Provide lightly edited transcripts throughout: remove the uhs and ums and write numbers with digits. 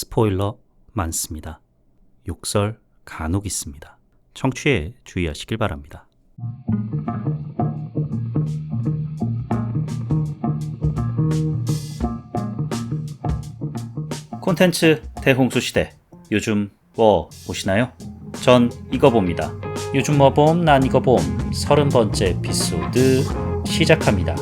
스포일러 많습니다. 욕설 간혹 있습니다. 청취에 주의하시길 바랍니다. 콘텐츠 대홍수 시대, 요즘 뭐 보시나요? 전 이거 봅니다. 요즘 뭐 봄, 난 이거 봄 30번째 에피소드 시작합니다.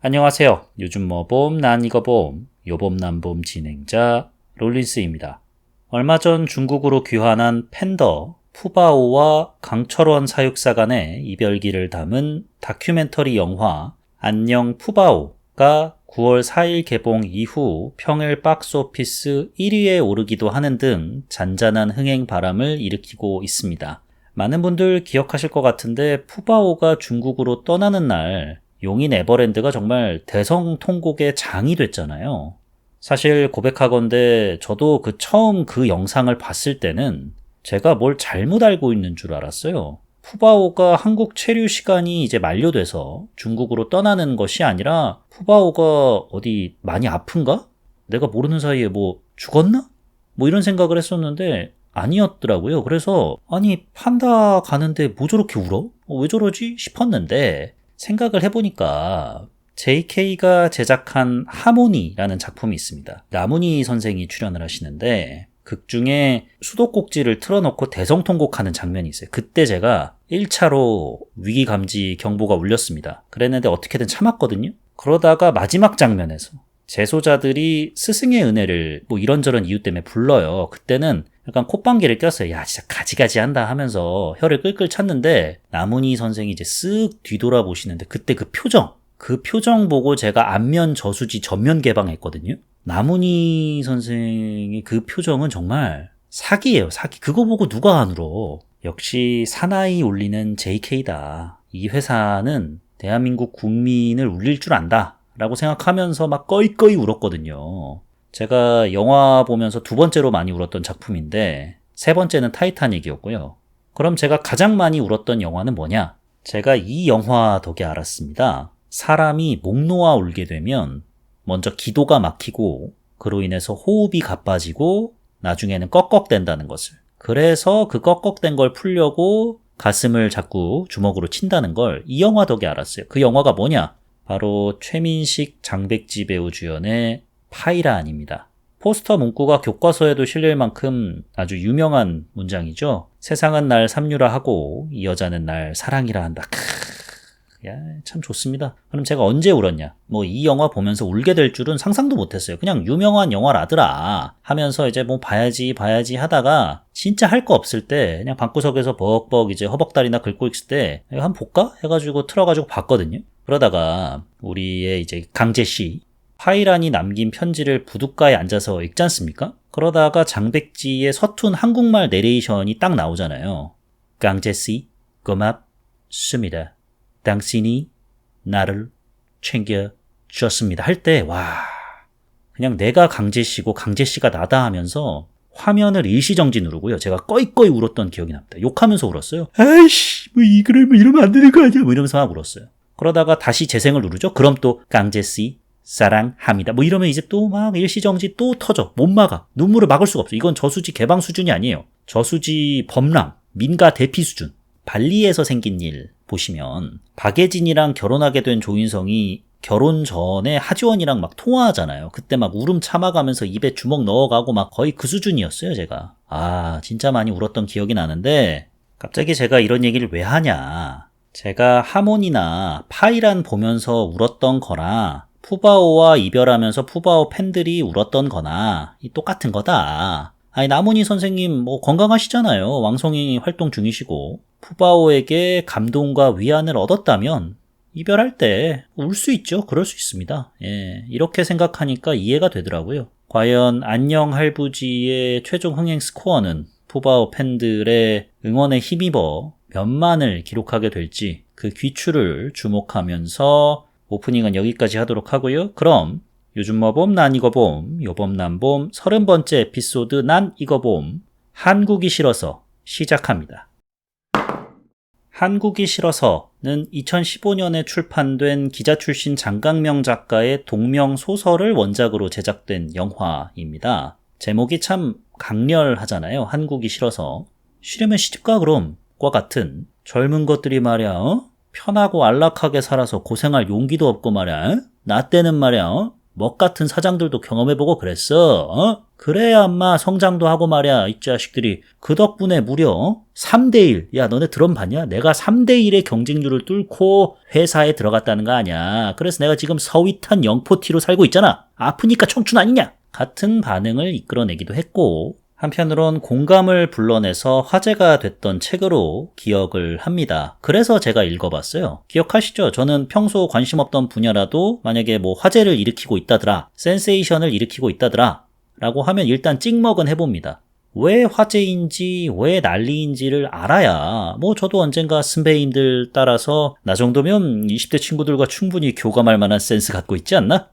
안녕하세요. 요즘 뭐 봄, 난 이거 봄 요봄 난봄 진행자 롤린스입니다. 얼마 전 중국으로 귀환한 팬더 푸바오와 강철원 사육사 간의 이별기를 담은 다큐멘터리 영화 안녕 푸바오가 9월 4일 개봉 이후 평일 박스오피스 1위에 오르기도 하는 등 잔잔한 흥행 바람을 일으키고 있습니다. 많은 분들 기억하실 것 같은데 푸바오가 중국으로 떠나는 날 용인 에버랜드가 정말 대성통곡의 장이 됐잖아요. 사실 고백하건대 저도 처음 그 영상을 봤을 때는 제가 뭘 잘못 알고 있는 줄 알았어요. 푸바오가 한국 체류 시간이 이제 만료돼서 중국으로 떠나는 것이 아니라 푸바오가 어디 많이 아픈가? 내가 모르는 사이에 뭐 죽었나? 뭐 이런 생각을 했었는데 아니었더라고요. 그래서 아니 판다 가는데 뭐 저렇게 울어? 왜 저러지? 싶었는데 생각을 해보니까 JK가 제작한 하모니라는 작품이 있습니다. 나문희 선생이 출연을 하시는데 극 중에 수도꼭지를 틀어놓고 대성통곡하는 장면이 있어요. 그때 제가 1차로 위기감지 경보가 울렸습니다. 그랬는데 어떻게든 참았거든요. 그러다가 마지막 장면에서 재소자들이 스승의 은혜를 뭐 이런저런 이유 때문에 불러요. 그때는 약간 콧방귀를 꼈어요. 야 진짜 가지가지 한다 하면서 혀를 끌끌 찼는데 나문희 선생이 이제 쓱 뒤돌아보시는데 그때 그 표정 보고 제가 안면 저수지 전면 개방했거든요. 나문희 선생의 그 표정은 정말 사기예요, 사기. 그거 보고 누가 안 울어. 역시 사나이 울리는 JK다. 이 회사는 대한민국 국민을 울릴 줄 안다 라고 생각하면서 막 꺼이꺼이 울었거든요. 제가 영화 보면서 두 번째로 많이 울었던 작품인데 세 번째는 타이타닉이었고요. 그럼 제가 가장 많이 울었던 영화는 뭐냐? 제가 이 영화 덕에 알았습니다. 사람이 목 놓아 울게 되면 먼저 기도가 막히고 그로 인해서 호흡이 가빠지고 나중에는 꺽꺽댄다는 것을. 그래서 그 꺽꺽댄 걸 풀려고 가슴을 자꾸 주먹으로 친다는 걸 이 영화 덕에 알았어요. 그 영화가 뭐냐? 바로 최민식, 장백지 배우 주연의 파이란입니다. 포스터 문구가 교과서에도 실릴 만큼 아주 유명한 문장이죠. 세상은 날 삼류라 하고 이 여자는 날 사랑이라 한다. 야, 참 좋습니다. 그럼 제가 언제 울었냐? 뭐 이 영화 보면서 울게 될 줄은 상상도 못했어요. 그냥 유명한 영화라더라 하면서 이제 뭐 봐야지 하다가 진짜 할 거 없을 때 그냥 방구석에서 벅벅 이제 허벅다리나 긁고 있을 때 이거 한번 볼까? 해가지고 틀어가지고 봤거든요. 그러다가 우리의 이제 강제씨 파이란이 남긴 편지를 부둣가에 앉아서 읽지 않습니까? 그러다가 장백지의 서툰 한국말 내레이션이 딱 나오잖아요. 강제씨 고맙습니다. 당신이 나를 챙겨줬습니다. 할 때 와 그냥 내가 강제씨고 강제씨가 나다 하면서 화면을 일시정지 누르고요. 제가 꺼이꺼이 울었던 기억이 납니다. 욕하면서 울었어요. 아이씨 뭐 이러면 안 되는 거 아니야? 뭐 이러면서 막 울었어요. 그러다가 다시 재생을 누르죠. 그럼 또 강제씨 사랑합니다. 뭐 이러면 이제 또 막 일시정지 또 터져. 못 막아. 눈물을 막을 수가 없어. 이건 저수지 개방 수준이 아니에요. 저수지 범람, 민가 대피 수준. 발리에서 생긴 일 보시면 박예진이랑 결혼하게 된 조인성이 결혼 전에 하지원이랑 막 통화하잖아요. 그때 막 울음 참아가면서 입에 주먹 넣어가고 막 거의 그 수준이었어요, 제가. 아, 진짜 많이 울었던 기억이 나는데 갑자기 제가 이런 얘기를 왜 하냐. 제가 하모니나 파이란 보면서 울었던 거나 푸바오와 이별하면서 푸바오 팬들이 울었던 거나 똑같은 거다. 아니 나문희 선생님 뭐 건강하시잖아요. 왕성히 활동 중이시고 푸바오에게 감동과 위안을 얻었다면 이별할 때 울 수 있죠. 그럴 수 있습니다. 예, 이렇게 생각하니까 이해가 되더라고요. 과연 안녕 할부지의 최종 흥행 스코어는 푸바오 팬들의 응원에 힘입어 몇만을 기록하게 될지 그 귀추를 주목하면서 오프닝은 여기까지 하도록 하고요. 그럼 요즘 뭐 봄, 난 이거 봄, 요봄 난 봄 30번째 에피소드 난 이거 봄 한국이 싫어서 시작합니다. 한국이 싫어서는 2015년에 출판된 기자 출신 장강명 작가의 동명 소설을 원작으로 제작된 영화입니다. 제목이 참 강렬하잖아요. 한국이 싫어서. 싫으면 시집가 그럼 과 같은 젊은 것들이 말이야 편하고 안락하게 살아서 고생할 용기도 없고 말이야 나 때는 말이야 먹 같은 사장들도 경험해보고 그랬어. 그래야 엄마 성장도 하고 말이야 이 자식들이 그 덕분에 무려 3대1 야 너네 들어봤냐? 내가 3대1의 경쟁률을 뚫고 회사에 들어갔다는 거 아니야. 그래서 내가 지금 서윗한 영포티로 살고 있잖아. 아프니까 청춘 아니냐? 같은 반응을 이끌어내기도 했고 한편으론 공감을 불러내서 화제가 됐던 책으로 기억을 합니다. 그래서 제가 읽어봤어요. 기억하시죠? 저는 평소 관심 없던 분야라도 만약에 뭐 화제를 일으키고 있다더라, 센세이션을 일으키고 있다더라 라고 하면 일단 찍먹은 해봅니다. 왜 화제인지 왜 난리인지를 알아야 뭐 저도 언젠가 선배님들 따라서 나 정도면 20대 친구들과 충분히 교감할 만한 센스 갖고 있지 않나?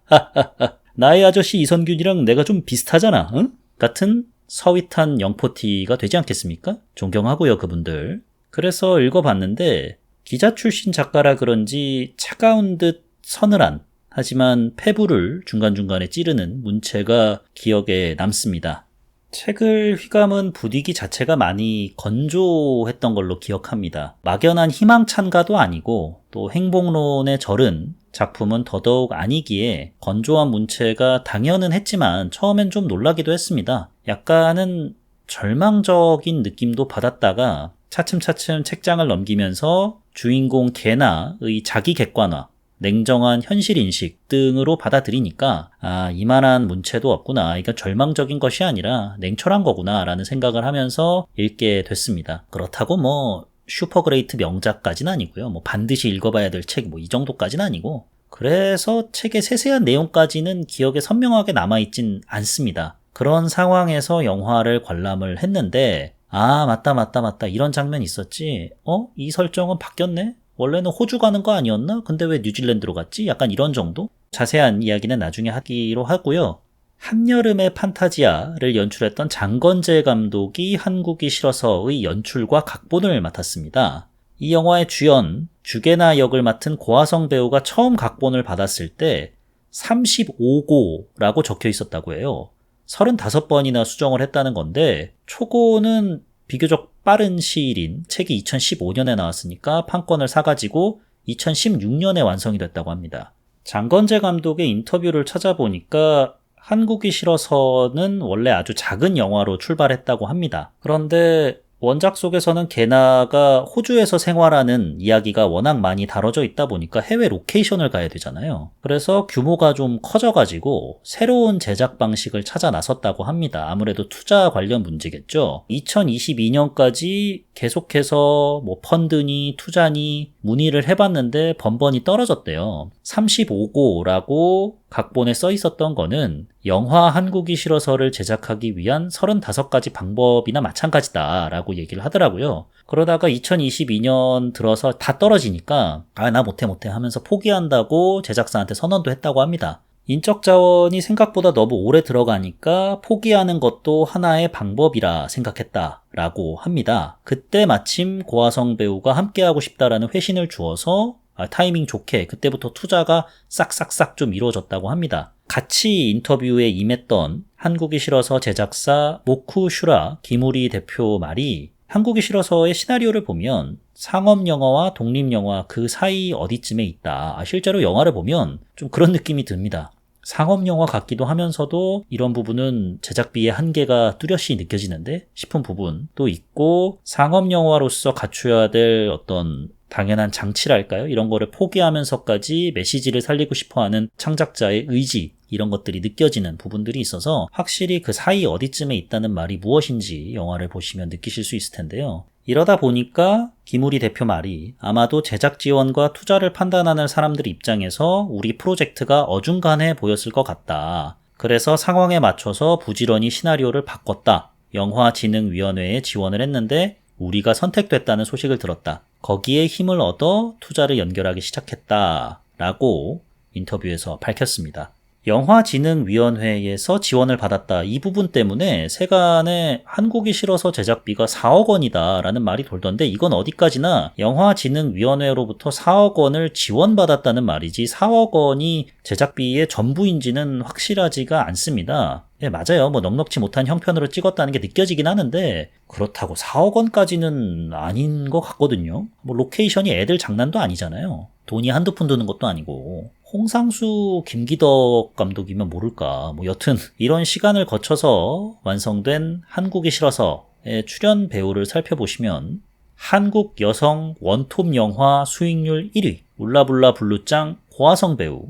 나의 아저씨 이선균이랑 내가 좀 비슷하잖아. 응? 같은 서윗한 영포티가 되지 않겠습니까? 존경하고요, 그분들. 그래서 읽어봤는데 기자 출신 작가라 그런지 차가운 듯 서늘한 하지만 폐부를 중간중간에 찌르는 문체가 기억에 남습니다. 책을 휘감은 분위기 자체가 많이 건조했던 걸로 기억합니다. 막연한 희망찬가도 아니고 또 행복론에 절은 작품은 더더욱 아니기에 건조한 문체가 당연은 했지만 처음엔 좀 놀라기도 했습니다. 약간은 절망적인 느낌도 받았다가 차츰차츰 책장을 넘기면서 주인공 개나의 자기 객관화, 냉정한 현실인식 등으로 받아들이니까 이만한 문체도 없구나. 이건 절망적인 것이 아니라 냉철한 거구나 라는 생각을 하면서 읽게 됐습니다. 그렇다고 뭐 슈퍼그레이트 명작까지는 아니고요. 뭐 반드시 읽어봐야 될 책 뭐 이 정도까지는 아니고 그래서 책의 세세한 내용까지는 기억에 선명하게 남아있진 않습니다. 그런 상황에서 영화를 관람을 했는데 맞다 이런 장면 있었지. 이 설정은 바뀌었네? 원래는 호주 가는 거 아니었나? 근데 왜 뉴질랜드로 갔지? 약간 이런 정도? 자세한 이야기는 나중에 하기로 하고요. 한여름의 판타지아를 연출했던 장건재 감독이 한국이 싫어서의 연출과 각본을 맡았습니다. 이 영화의 주연, 주게나 역을 맡은 고하성 배우가 처음 각본을 받았을 때 35고라고 적혀 있었다고 해요. 35번이나 수정을 했다는 건데 초고는 비교적 빠른 시일인 책이 2015년에 나왔으니까 판권을 사가지고 2016년에 완성이 됐다고 합니다. 장건재 감독의 인터뷰를 찾아보니까 한국이 싫어서는 원래 아주 작은 영화로 출발했다고 합니다. 그런데 원작 속에서는 게나가 호주에서 생활하는 이야기가 워낙 많이 다뤄져 있다 보니까 해외 로케이션을 가야 되잖아요. 그래서 규모가 좀 커져가지고 새로운 제작 방식을 찾아 나섰다고 합니다. 아무래도 투자 관련 문제겠죠. 2022년까지 계속해서 뭐 펀드니 투자니 문의를 해봤는데 번번이 떨어졌대요. 35고라고 각본에 써 있었던 거는 영화 한국이 싫어서를 제작하기 위한 35가지 방법이나 마찬가지다라고 얘기를 하더라고요. 그러다가 2022년 들어서 다 떨어지니까 나 못해 하면서 포기한다고 제작사한테 선언도 했다고 합니다. 인적 자원이 생각보다 너무 오래 들어가니까 포기하는 것도 하나의 방법이라 생각했다라고 합니다. 그때 마침 고하성 배우가 함께하고 싶다라는 회신을 주어서 타이밍 좋게 그때부터 투자가 싹싹싹 좀 이루어졌다고 합니다. 같이 인터뷰에 임했던 한국이 싫어서 제작사 모쿠 슈라 기무리 대표 말이 한국이 싫어서의 시나리오를 보면 상업영화와 독립영화 그 사이 어디쯤에 있다. 실제로 영화를 보면 좀 그런 느낌이 듭니다. 상업영화 같기도 하면서도 이런 부분은 제작비의 한계가 뚜렷이 느껴지는데 싶은 부분도 있고 상업영화로서 갖춰야 될 어떤 당연한 장치랄까요? 이런 거를 포기하면서까지 메시지를 살리고 싶어하는 창작자의 의지 이런 것들이 느껴지는 부분들이 있어서 확실히 그 사이 어디쯤에 있다는 말이 무엇인지 영화를 보시면 느끼실 수 있을 텐데요. 이러다 보니까 기무리 대표 말이 아마도 제작 지원과 투자를 판단하는 사람들 입장에서 우리 프로젝트가 어중간해 보였을 것 같다. 그래서 상황에 맞춰서 부지런히 시나리오를 바꿨다. 영화진흥위원회에 지원을 했는데 우리가 선택됐다는 소식을 들었다. 거기에 힘을 얻어 투자를 연결하기 시작했다. 라고 인터뷰에서 밝혔습니다. 영화진흥위원회에서 지원을 받았다. 이 부분 때문에 세간에 한국이 싫어서 제작비가 4억 원이다라는 말이 돌던데 이건 어디까지나 영화진흥위원회로부터 4억 원을 지원받았다는 말이지 4억 원이 제작비의 전부인지는 확실하지가 않습니다. 네, 맞아요. 뭐 넉넉지 못한 형편으로 찍었다는 게 느껴지긴 하는데 그렇다고 4억 원까지는 아닌 것 같거든요. 뭐 로케이션이 애들 장난도 아니잖아요. 돈이 한두 푼 드는 것도 아니고. 홍상수, 김기덕 감독이면 모를까. 뭐 여튼 이런 시간을 거쳐서 완성된 한국이 싫어서의 출연 배우를 살펴보시면 한국 여성 원톱 영화 수익률 1위 울라불라 블루짱 고아성 배우,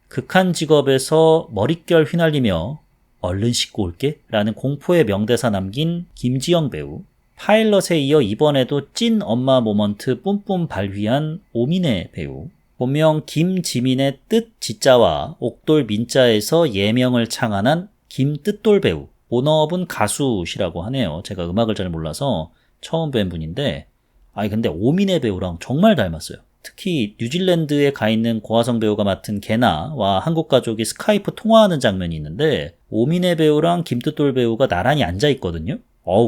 극한 직업에서 머릿결 휘날리며 얼른 씻고 올게 라는 공포의 명대사 남긴 김지영 배우, 파일럿에 이어 이번에도 찐 엄마 모먼트 뿜뿜 발휘한 오민혜 배우, 본명 김지민의 뜻 지자와 옥돌 민자에서 예명을 창안한 김뜻돌 배우, 본업은 가수시라고 하네요. 제가 음악을 잘 몰라서 처음 뵌 분인데 근데 오민혜 배우랑 정말 닮았어요. 특히 뉴질랜드에 가 있는 고아성 배우가 맡은 개나와 한국 가족이 스카이프 통화하는 장면이 있는데 오민혜 배우랑 김뜻돌 배우가 나란히 앉아 있거든요.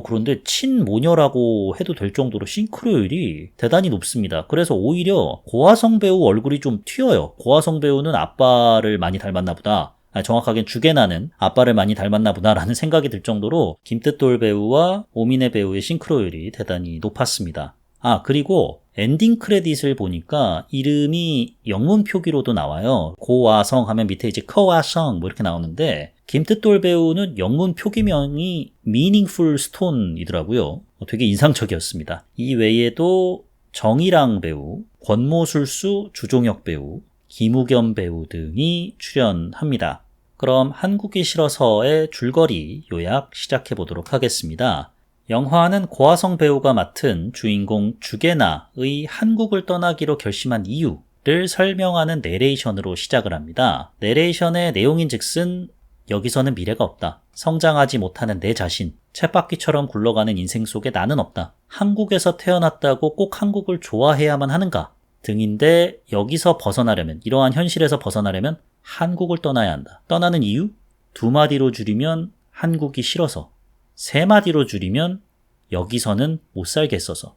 그런데 친모녀라고 해도 될 정도로 싱크로율이 대단히 높습니다. 그래서 오히려 고아성 배우 얼굴이 좀 튀어요. 고아성 배우는 아빠를 많이 닮았나 보다. 정확하게는 주게나는 아빠를 많이 닮았나 보다라는 생각이 들 정도로 김뜻돌 배우와 오민혜 배우의 싱크로율이 대단히 높았습니다. 그리고 엔딩 크레딧을 보니까 이름이 영문 표기로도 나와요. 고아성 하면 밑에 이제 커와성 뭐 이렇게 나오는데 김뜻돌 배우는 영문 표기명이 Meaningful Stone이더라고요. 되게 인상적이었습니다. 이 외에도 정일랑 배우, 권모술수 주종혁 배우, 김우겸 배우 등이 출연합니다. 그럼 한국이 싫어서의 줄거리 요약 시작해 보도록 하겠습니다. 영화는 고아성 배우가 맡은 주인공 주게나의 한국을 떠나기로 결심한 이유를 설명하는 내레이션으로 시작을 합니다. 내레이션의 내용인즉슨 여기서는 미래가 없다. 성장하지 못하는 내 자신, 쳇바퀴처럼 굴러가는 인생 속에 나는 없다. 한국에서 태어났다고 꼭 한국을 좋아해야만 하는가? 등인데 여기서 벗어나려면, 이러한 현실에서 벗어나려면 한국을 떠나야 한다. 떠나는 이유? 2마디로 줄이면 한국이 싫어서, 3마디로 줄이면 여기서는 못 살겠어서.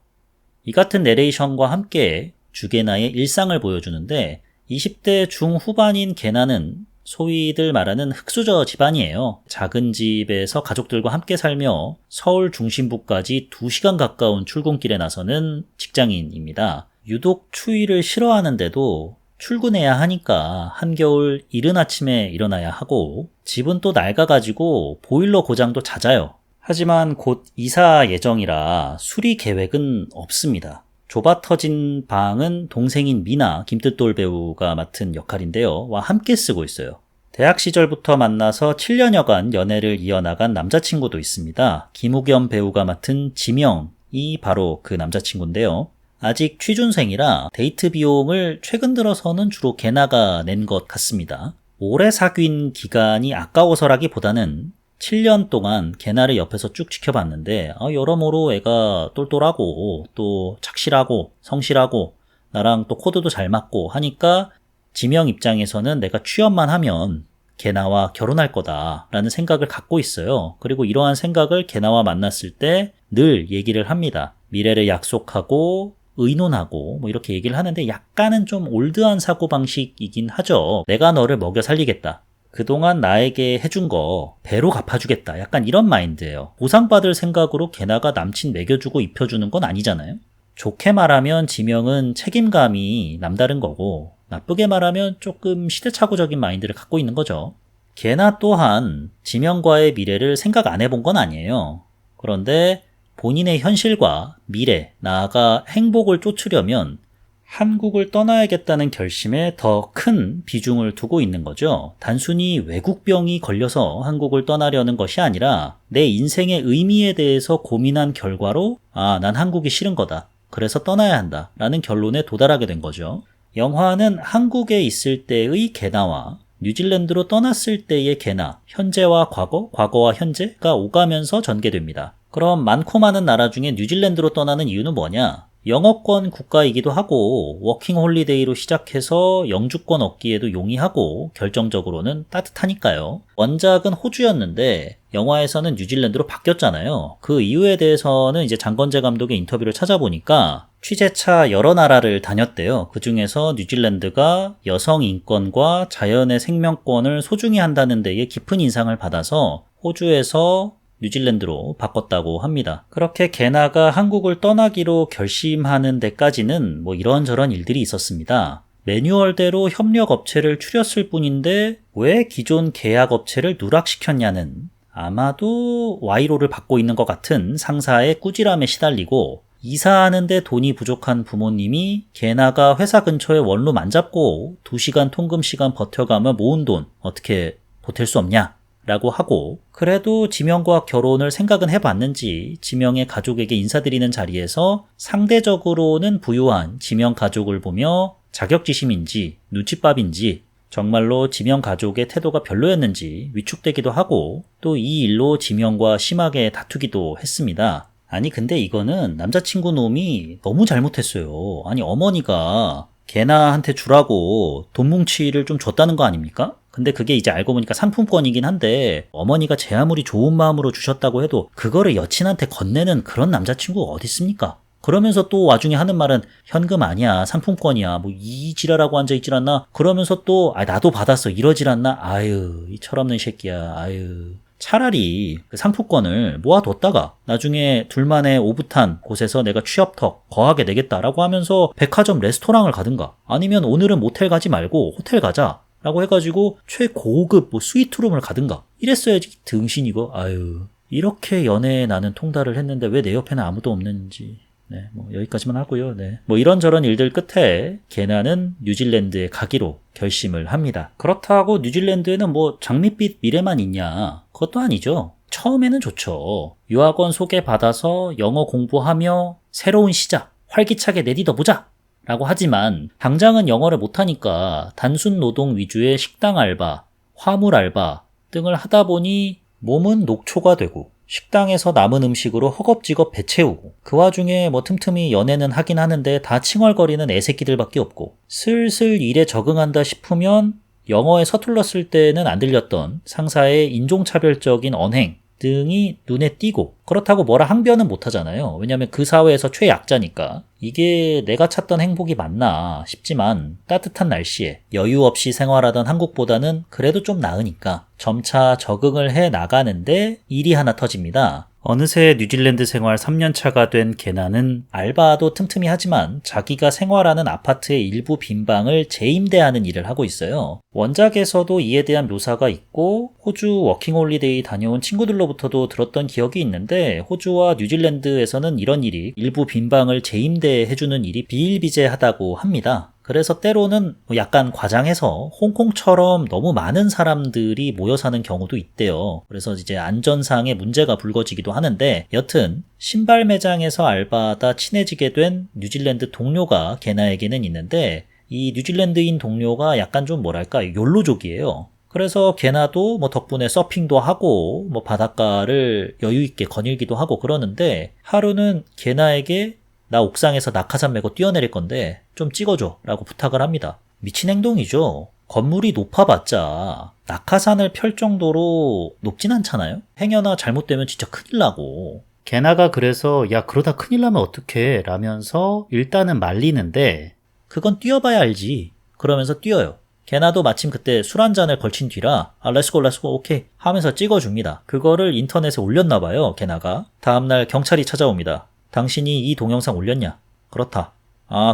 이 같은 내레이션과 함께 주게나의 일상을 보여주는데 20대 중후반인 게나는 소위들 말하는 흙수저 집안이에요. 작은 집에서 가족들과 함께 살며 서울 중심부까지 2시간 가까운 출근길에 나서는 직장인입니다. 유독 추위를 싫어하는데도 출근해야 하니까 한겨울 이른 아침에 일어나야 하고 집은 또 낡아가지고 보일러 고장도 잦아요. 하지만 곧 이사 예정이라 수리 계획은 없습니다. 좁아 터진 방은 동생인 미나, 김뜻돌 배우가 맡은 역할인데요. 와 함께 쓰고 있어요. 대학 시절부터 만나서 7년여간 연애를 이어나간 남자친구도 있습니다. 김우겸 배우가 맡은 지명이 바로 그 남자친구인데요. 아직 취준생이라 데이트 비용을 최근 들어서는 주로 게나가 낸 것 같습니다. 오래 사귄 기간이 아까워서라기보다는 7년 동안 게나를 옆에서 쭉 지켜봤는데 여러모로 애가 똘똘하고 또 착실하고 성실하고 나랑 또 코드도 잘 맞고 하니까 지명 입장에서는 내가 취업만 하면 게나와 결혼할 거다라는 생각을 갖고 있어요. 그리고 이러한 생각을 게나와 만났을 때 늘 얘기를 합니다. 미래를 약속하고 의논하고 뭐 이렇게 얘기를 하는데 약간은 좀 올드한 사고방식이긴 하죠. 내가 너를 먹여 살리겠다. 그동안 나에게 해준 거 배로 갚아주겠다. 약간 이런 마인드예요. 보상받을 생각으로 게나가 남친 먹여주고 입혀주는 건 아니잖아요. 좋게 말하면 지명은 책임감이 남다른 거고 나쁘게 말하면 조금 시대착오적인 마인드를 갖고 있는 거죠. 게나 또한 지명과의 미래를 생각 안 해본 건 아니에요. 그런데 본인의 현실과 미래, 나아가 행복을 쫓으려면 한국을 떠나야겠다는 결심에 더 큰 비중을 두고 있는 거죠. 단순히 외국병이 걸려서 한국을 떠나려는 것이 아니라 내 인생의 의미에 대해서 고민한 결과로 난 한국이 싫은 거다. 그래서 떠나야 한다. 라는 결론에 도달하게 된 거죠. 영화는 한국에 있을 때의 게나와 뉴질랜드로 떠났을 때의 게나, 현재와 과거, 과거와 현재가 오가면서 전개됩니다. 그럼 많고 많은 나라 중에 뉴질랜드로 떠나는 이유는 뭐냐? 영어권 국가이기도 하고 워킹 홀리데이로 시작해서 영주권 얻기에도 용이하고 결정적으로는 따뜻하니까요. 원작은 호주였는데 영화에서는 뉴질랜드로 바뀌었잖아요. 그 이유에 대해서는 이제 장건재 감독의 인터뷰를 찾아보니까 취재차 여러 나라를 다녔대요. 그 중에서 뉴질랜드가 여성 인권과 자연의 생명권을 소중히 한다는 데에 깊은 인상을 받아서 호주에서 뉴질랜드로 바꿨다고 합니다. 그렇게 게나가 한국을 떠나기로 결심하는 데까지는 뭐 이런저런 일들이 있었습니다. 매뉴얼대로 협력업체를 추렸을 뿐인데 왜 기존 계약업체를 누락시켰냐는 아마도 와이로를 받고 있는 것 같은 상사의 꾸지람에 시달리고 이사하는데 돈이 부족한 부모님이 게나가 회사 근처에 원룸 안 잡고 2시간 통금시간 버텨가며 모은 돈 어떻게 보탤 수 없냐? 라고 하고 그래도 지명과 결혼을 생각은 해봤는지 지명의 가족에게 인사드리는 자리에서 상대적으로는 부유한 지명 가족을 보며 자격지심인지 눈칫밥인지 정말로 지명 가족의 태도가 별로였는지 위축되기도 하고 또 이 일로 지명과 심하게 다투기도 했습니다. 아니 근데 이거는 남자친구 놈이 너무 잘못했어요. 아니 어머니가 걔나한테 주라고 돈 뭉치를 좀 줬다는 거 아닙니까? 근데 그게 이제 알고 보니까 상품권이긴 한데 어머니가 제 아무리 좋은 마음으로 주셨다고 해도 그거를 여친한테 건네는 그런 남자친구가 어디 있습니까? 그러면서 또 와중에 하는 말은 현금 아니야 상품권이야 뭐 이 지랄하고 앉아있질 않나? 그러면서 또 나도 받았어 이러질 않나? 아유 이 철없는 새끼야 아유 차라리 그 상품권을 모아뒀다가 나중에 둘만의 오붓한 곳에서 내가 취업턱 거하게 되겠다라고 하면서 백화점 레스토랑을 가든가 아니면 오늘은 모텔 가지 말고 호텔 가자 라고 해가지고 최고급 뭐 스위트룸을 가든가 이랬어야지 등신 이거 아유 이렇게 연애에 나는 통달을 했는데 왜 내 옆에는 아무도 없는지 네, 뭐 여기까지만 하고요. 네. 뭐 이런저런 일들 끝에 게나는 뉴질랜드에 가기로 결심을 합니다. 그렇다고 뉴질랜드에는 뭐 장밋빛 미래만 있냐? 그것도 아니죠. 처음에는 좋죠. 유학원 소개받아서 영어 공부하며 새로운 시작, 활기차게 내딛어보자! 라고 하지만 당장은 영어를 못하니까 단순 노동 위주의 식당 알바, 화물 알바 등을 하다 보니 몸은 녹초가 되고 식당에서 남은 음식으로 허겁지겁 배 채우고 그 와중에 뭐 틈틈이 연애는 하긴 하는데 다 칭얼거리는 애새끼들밖에 없고 슬슬 일에 적응한다 싶으면 영어에 서툴렀을 때는 안 들렸던 상사의 인종차별적인 언행 등이 눈에 띄고 그렇다고 뭐라 항변은 못하잖아요. 왜냐하면 그 사회에서 최약자니까 이게 내가 찾던 행복이 맞나 싶지만 따뜻한 날씨에 여유 없이 생활하던 한국보다는 그래도 좀 나으니까 점차 적응을 해 나가는데 일이 하나 터집니다. 어느새 뉴질랜드 생활 3년차가 된 게나는 알바도 틈틈이 하지만 자기가 생활하는 아파트의 일부 빈방을 재임대하는 일을 하고 있어요. 원작에서도 이에 대한 묘사가 있고 호주 워킹홀리데이 다녀온 친구들로부터도 들었던 기억이 있는데 호주와 뉴질랜드에서는 이런 일이 일부 빈방을 재임대해주는 일이 비일비재하다고 합니다. 그래서 때로는 약간 과장해서 홍콩처럼 너무 많은 사람들이 모여 사는 경우도 있대요. 그래서 이제 안전상의 문제가 불거지기도 하는데 여튼 신발 매장에서 알바하다 친해지게 된 뉴질랜드 동료가 게나에게는 있는데 이 뉴질랜드인 동료가 약간 좀 뭐랄까 욜로족이에요. 그래서 게나도 뭐 덕분에 서핑도 하고 뭐 바닷가를 여유있게 거닐기도 하고 그러는데 하루는 게나에게 나 옥상에서 낙하산 메고 뛰어내릴 건데 좀 찍어줘 라고 부탁을 합니다. 미친 행동이죠. 건물이 높아봤자 낙하산을 펼 정도로 높진 않잖아요. 행여나 잘못되면 진짜 큰일 나고. 게나가 그래서 야 그러다 큰일 나면 어떡해 라면서 일단은 말리는데 그건 뛰어봐야 알지. 그러면서 뛰어요. 게나도 마침 그때 술 한 잔을 걸친 뒤라 렛츠고 오케이 하면서 찍어줍니다. 그거를 인터넷에 올렸나봐요. 게나가. 다음날 경찰이 찾아옵니다. 당신이 이 동영상 올렸냐? 그렇다.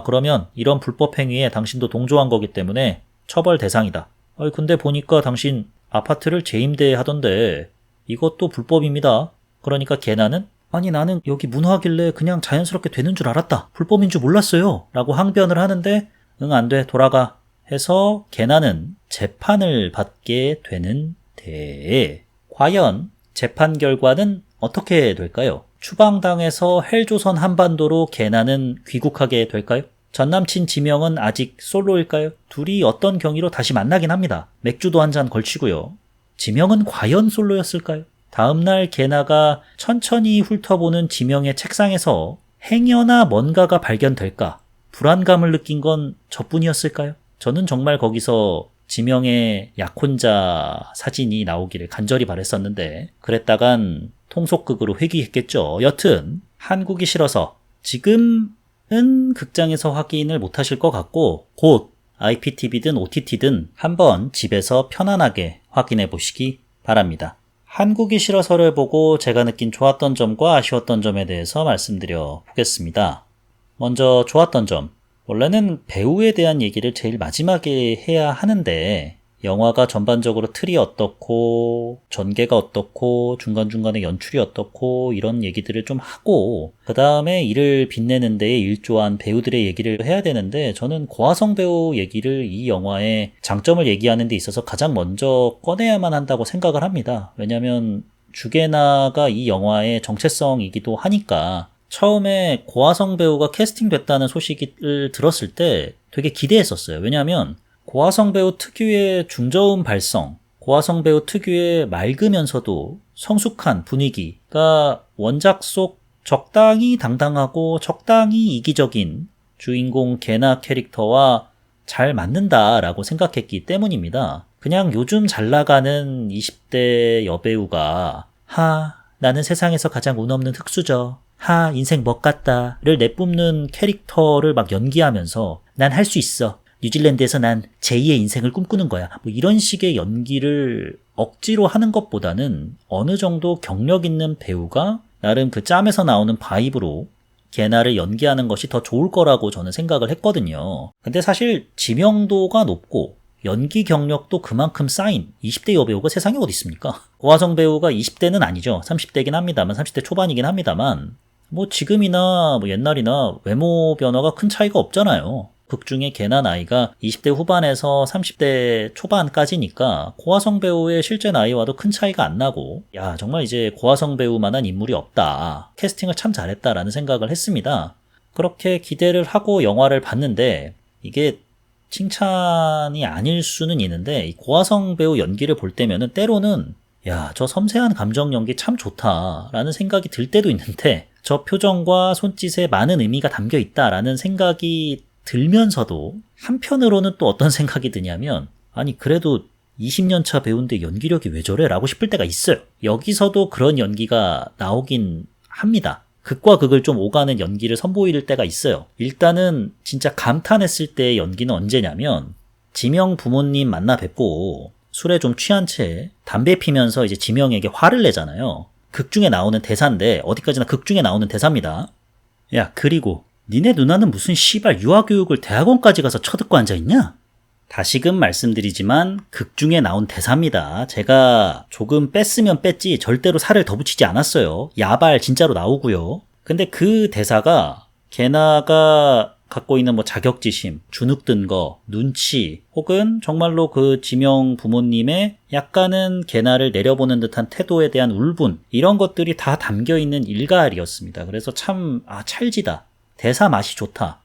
그러면 이런 불법 행위에 당신도 동조한 거기 때문에 처벌 대상이다. 근데 보니까 당신 아파트를 재임대하던데 이것도 불법입니다. 그러니까 게나는 아니 나는 여기 문화하길래 그냥 자연스럽게 되는 줄 알았다. 불법인 줄 몰랐어요. 라고 항변을 하는데 응 안 돼 돌아가 해서 게나는 재판을 받게 되는데 과연 재판 결과는 어떻게 될까요? 추방당해서 헬조선 한반도로 게나는 귀국하게 될까요? 전남친 지명은 아직 솔로일까요? 둘이 어떤 경위로 다시 만나긴 합니다. 맥주도 한 잔 걸치고요. 지명은 과연 솔로였을까요? 다음날 게나가 천천히 훑어보는 지명의 책상에서 행여나 뭔가가 발견될까 불안감을 느낀 건 저뿐이었을까요? 저는 정말 거기서 지명의 약혼자 사진이 나오기를 간절히 바랬었는데 그랬다간 통속극으로 회귀했겠죠. 여튼 한국이 싫어서 지금은 극장에서 확인을 못하실 것 같고 곧 IPTV든 OTT든 한번 집에서 편안하게 확인해 보시기 바랍니다. 한국이 싫어서를 보고 제가 느낀 좋았던 점과 아쉬웠던 점에 대해서 말씀드려 보겠습니다. 먼저 좋았던 점. 원래는 배우에 대한 얘기를 제일 마지막에 해야 하는데 영화가 전반적으로 틀이 어떻고 전개가 어떻고 중간중간에 연출이 어떻고 이런 얘기들을 좀 하고 그 다음에 이를 빛내는 데에 일조한 배우들의 얘기를 해야 되는데 저는 고화성 배우 얘기를 이 영화의 장점을 얘기하는 데 있어서 가장 먼저 꺼내야만 한다고 생각을 합니다. 왜냐하면 주게나가 이 영화의 정체성이기도 하니까 처음에 고화성 배우가 캐스팅됐다는 소식을 들었을 때 되게 기대했었어요. 왜냐하면 고화성 배우 특유의 중저음 발성, 고화성 배우 특유의 맑으면서도 성숙한 분위기가 원작 속 적당히 당당하고 적당히 이기적인 주인공 게나 캐릭터와 잘 맞는다라고 생각했기 때문입니다. 그냥 요즘 잘 나가는 20대 여배우가 나는 세상에서 가장 운 없는 흙수저, 인생 멋 같다를 내뿜는 캐릭터를 막 연기하면서 난 할 수 있어. 뉴질랜드에서 난 제2의 인생을 꿈꾸는 거야. 뭐 이런 식의 연기를 억지로 하는 것보다는 어느 정도 경력 있는 배우가 나름 그 짬에서 나오는 바이브로 게나를 연기하는 것이 더 좋을 거라고 저는 생각을 했거든요. 근데 사실 지명도가 높고 연기 경력도 그만큼 쌓인 20대 여배우가 세상에 어디 있습니까? 고화성 배우가 20대는 아니죠. 30대긴 합니다만 30대 초반이긴 합니다만 뭐 지금이나 뭐 옛날이나 외모 변화가 큰 차이가 없잖아요. 극 중에 게나 나이가 20대 후반에서 30대 초반까지니까 고화성 배우의 실제 나이와도 큰 차이가 안 나고 야 정말 이제 고화성 배우만한 인물이 없다. 캐스팅을 참 잘했다라는 생각을 했습니다. 그렇게 기대를 하고 영화를 봤는데 이게 칭찬이 아닐 수는 있는데 이 고화성 배우 연기를 볼 때면은 때로는 야, 저 섬세한 감정 연기 참 좋다라는 생각이 들 때도 있는데 저 표정과 손짓에 많은 의미가 담겨 있다라는 생각이 들면서도 한편으로는 또 어떤 생각이 드냐면 아니 그래도 20년 차 배우인데 연기력이 왜 저래? 라고 싶을 때가 있어요. 여기서도 그런 연기가 나오긴 합니다. 극과 극을 좀 오가는 연기를 선보일 때가 있어요. 일단은 진짜 감탄했을 때의 연기는 언제냐면 지명 부모님 만나 뵙고 술에 좀 취한 채 담배 피면서 이제 지명에게 화를 내잖아요. 극 중에 나오는 대사인데 어디까지나 극 중에 나오는 대사입니다. 야 그리고 니네 누나는 무슨 씨발 유아교육을 대학원까지 가서 쳐듣고 앉아있냐? 다시금 말씀드리지만 극 중에 나온 대사입니다. 제가 조금 뺐으면 뺐지 절대로 살을 더 붙이지 않았어요. 야발 진짜로 나오고요. 근데 그 대사가 게나가 갖고 있는 뭐 자격지심, 주눅든 거, 눈치 혹은 정말로 그 지명 부모님의 약간은 게나를 내려보는 듯한 태도에 대한 울분 이런 것들이 다 담겨있는 일갈이었습니다. 그래서 참 찰지다. 대사 맛이 좋다.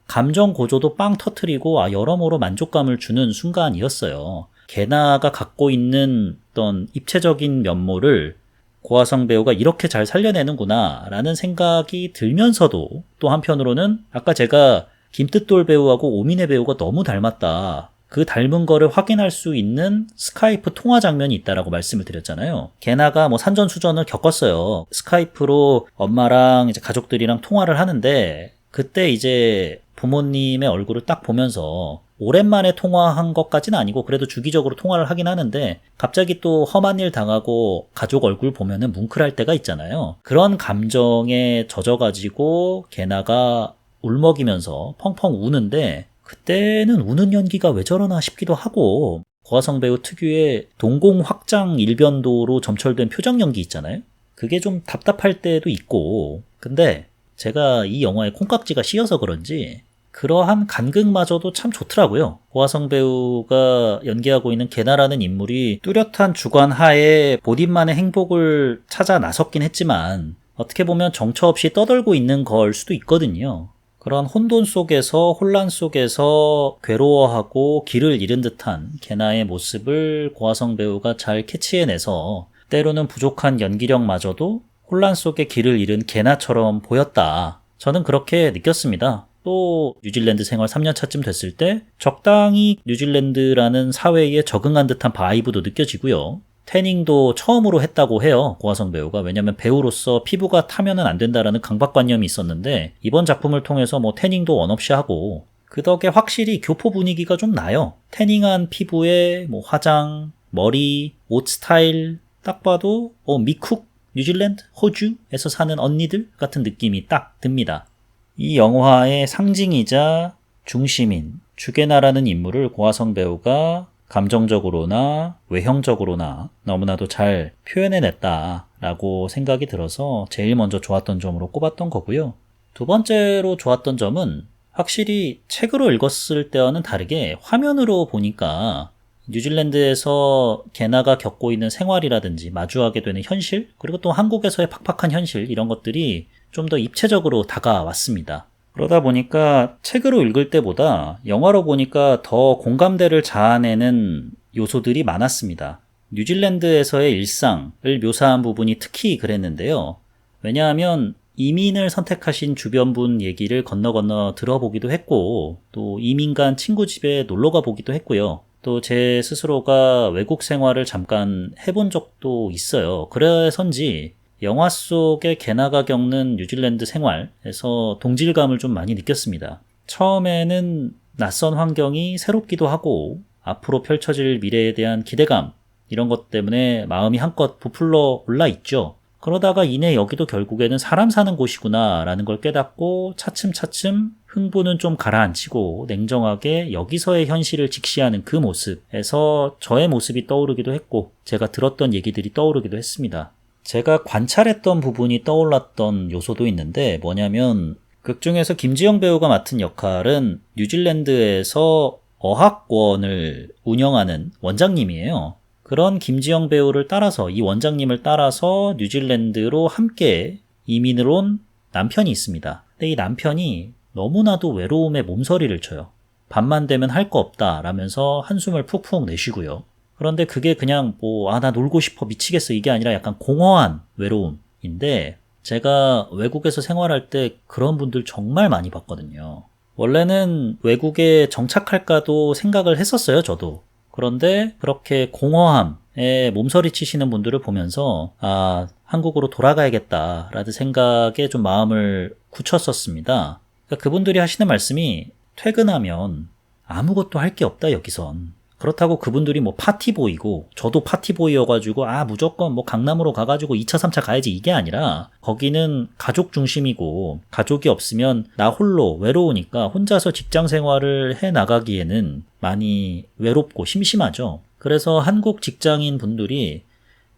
감정 고조도 빵 터트리고 여러모로 만족감을 주는 순간이었어요. 게나가 갖고 있는 어떤 입체적인 면모를 고화성 배우가 이렇게 잘 살려내는구나 라는 생각이 들면서도 또 한편으로는 아까 제가 김뜻돌 배우하고 오민혜 배우가 너무 닮았다. 그 닮은 거를 확인할 수 있는 스카이프 통화 장면이 있다라고 말씀을 드렸잖아요. 게나가 뭐 산전수전을 겪었어요. 스카이프로 엄마랑 이제 가족들이랑 통화를 하는데 그때 이제 부모님의 얼굴을 딱 보면서 오랜만에 통화한 것까지는 아니고 그래도 주기적으로 통화를 하긴 하는데 갑자기 또 험한 일 당하고 가족 얼굴 보면은 뭉클할 때가 있잖아요. 그런 감정에 젖어가지고 게나가 울먹이면서 펑펑 우는데 그때는 우는 연기가 왜 저러나 싶기도 하고 고화성 배우 특유의 동공 확장 일변도로 점철된 표정 연기 있잖아요. 그게 좀 답답할 때도 있고 근데 제가 이 영화에 콩깍지가 씌어서 그런지 그러한 간극마저도 참 좋더라고요. 고화성 배우가 연기하고 있는 게나라는 인물이 뚜렷한 주관 하에 본인만의 행복을 찾아 나섰긴 했지만 어떻게 보면 정처 없이 떠돌고 있는 걸 수도 있거든요. 그런 혼돈 속에서 혼란 속에서 괴로워하고 길을 잃은 듯한 게나의 모습을 고화성 배우가 잘 캐치해내서 때로는 부족한 연기력마저도 혼란 속에 길을 잃은 게나처럼 보였다. 저는 그렇게 느꼈습니다. 또 뉴질랜드 생활 3년 차쯤 됐을 때 적당히 뉴질랜드라는 사회에 적응한 듯한 바이브도 느껴지고요. 태닝도 처음으로 했다고 해요. 고화성 배우가. 왜냐면 배우로서 피부가 타면은 안 된다라는 강박관념이 있었는데 이번 작품을 통해서 뭐 태닝도 원 없이 하고 그 덕에 확실히 교포 분위기가 좀 나요. 태닝한 피부에 뭐 화장, 머리, 옷 스타일 딱 봐도 미쿡, 뉴질랜드, 호주에서 사는 언니들 같은 느낌이 딱 듭니다. 이 영화의 상징이자 중심인 주게나라는 인물을 고화성 배우가 감정적으로나 외형적으로나 너무나도 잘 표현해냈다라고 생각이 들어서 제일 먼저 좋았던 점으로 꼽았던 거고요. 두 번째로 좋았던 점은 확실히 책으로 읽었을 때와는 다르게 화면으로 보니까 뉴질랜드에서 게나가 겪고 있는 생활이라든지 마주하게 되는 현실, 그리고 또 한국에서의 팍팍한 현실, 이런 것들이 좀 더 입체적으로 다가왔습니다. 그러다 보니까 책으로 읽을 때보다 영화로 보니까 더 공감대를 자아내는 요소들이 많았습니다. 뉴질랜드에서의 일상을 묘사한 부분이 특히 그랬는데요. 왜냐하면 이민을 선택하신 주변분 얘기를 건너 들어보기도 했고, 또 이민 간 친구 집에 놀러가 보기도 했고요. 또 제 스스로가 외국 생활을 잠깐 해본 적도 있어요. 그래서인지 영화 속의 게나가 겪는 뉴질랜드 생활에서 동질감을 좀 많이 느꼈습니다. 처음에는 낯선 환경이 새롭기도 하고 앞으로 펼쳐질 미래에 대한 기대감, 이런 것 때문에 마음이 한껏 부풀러 올라 있죠. 그러다가 이내 여기도 결국에는 사람 사는 곳이구나 라는 걸 깨닫고 차츰차츰 흥분은 좀 가라앉히고 냉정하게 여기서의 현실을 직시하는 그 모습에서 저의 모습이 떠오르기도 했고 제가 들었던 얘기들이 떠오르기도 했습니다. 제가 관찰했던 부분이 떠올랐던 요소도 있는데 뭐냐면 극 중에서 김지영 배우가 맡은 역할은 뉴질랜드에서 어학원을 운영하는 원장님이에요. 그런 김지영 배우를 따라서 이 원장님을 따라서 뉴질랜드로 함께 이민을 온 남편이 있습니다. 근데 이 남편이 너무나도 외로움에 몸서리를 쳐요. 밤만 되면 할 거 없다 라면서 한숨을 푹푹 내쉬고요. 그런데 그게 그냥 나 놀고 싶어 미치겠어 이게 아니라 약간 공허한 외로움인데 제가 외국에서 생활할 때 그런 분들 정말 많이 봤거든요. 원래는 외국에 정착할까도 생각을 했었어요, 저도. 그런데 그렇게 공허함에 몸서리 치시는 분들을 보면서 한국으로 돌아가야겠다라는 생각에 좀 마음을 굳혔었습니다. 그러니까 그분들이 하시는 말씀이 퇴근하면 아무것도 할 게 없다 여기선. 그렇다고 그분들이 파티보이고 저도 파티보이여가지고 무조건 강남으로 가가지고 2차 3차 가야지 이게 아니라 거기는 가족 중심이고 가족이 없으면 나 홀로 외로우니까 혼자서 직장 생활을 해나가기에는 많이 외롭고 심심하죠. 그래서 한국 직장인 분들이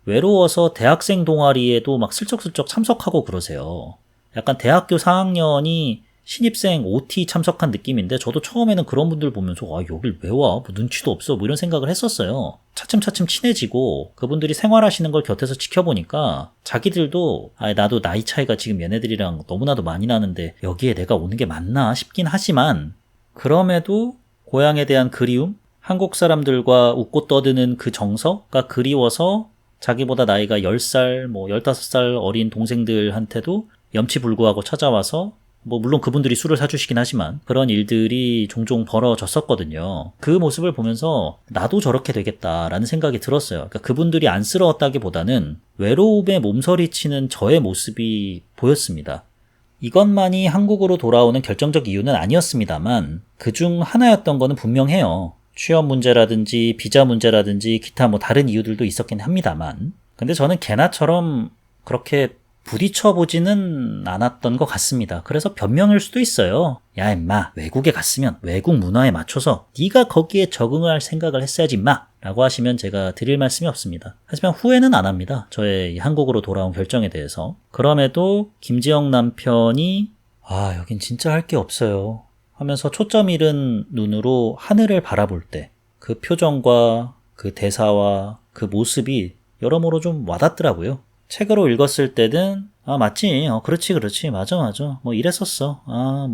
외로워서 대학생 동아리에도 슬쩍슬쩍 참석하고 그러세요. 약간 대학교 4학년이 신입생 OT 참석한 느낌인데 저도 처음에는 그런 분들 보면서 여길 왜 와? 눈치도 없어 이런 생각을 했었어요. 차츰차츰 친해지고 그분들이 생활하시는 걸 곁에서 지켜보니까 자기들도 나도 나이 차이가 지금 얘네들이랑 너무나도 많이 나는데 여기에 내가 오는 게 맞나 싶긴 하지만 그럼에도 고향에 대한 그리움, 한국 사람들과 웃고 떠드는 그 정서가 그리워서 자기보다 나이가 10살, 15살 어린 동생들한테도 염치불구하고 찾아와서 물론 그분들이 술을 사주시긴 하지만 그런 일들이 종종 벌어졌었거든요. 그 모습을 보면서 나도 저렇게 되겠다라는 생각이 들었어요. 그러니까 그분들이 안쓰러웠다기보다는 외로움에 몸서리치는 저의 모습이 보였습니다. 이것만이 한국으로 돌아오는 결정적 이유는 아니었습니다만 그중 하나였던 거는 분명해요. 취업 문제라든지 비자 문제라든지 기타 다른 이유들도 있었긴 합니다만 근데 저는 걔나처럼 그렇게 부딪혀보지는 않았던 것 같습니다. 그래서 변명일 수도 있어요. 야 임마 외국에 갔으면 외국 문화에 맞춰서 네가 거기에 적응을 할 생각을 했어야지 임마 라고 하시면 제가 드릴 말씀이 없습니다. 하지만 후회는 안 합니다. 저의 한국으로 돌아온 결정에 대해서. 그럼에도 김지영 남편이 여긴 진짜 할 게 없어요 하면서 초점 잃은 눈으로 하늘을 바라볼 때 그 표정과 그 대사와 그 모습이 여러모로 좀 와닿더라고요. 책으로 읽었을 때는 맞지 그렇지 맞아 이랬었어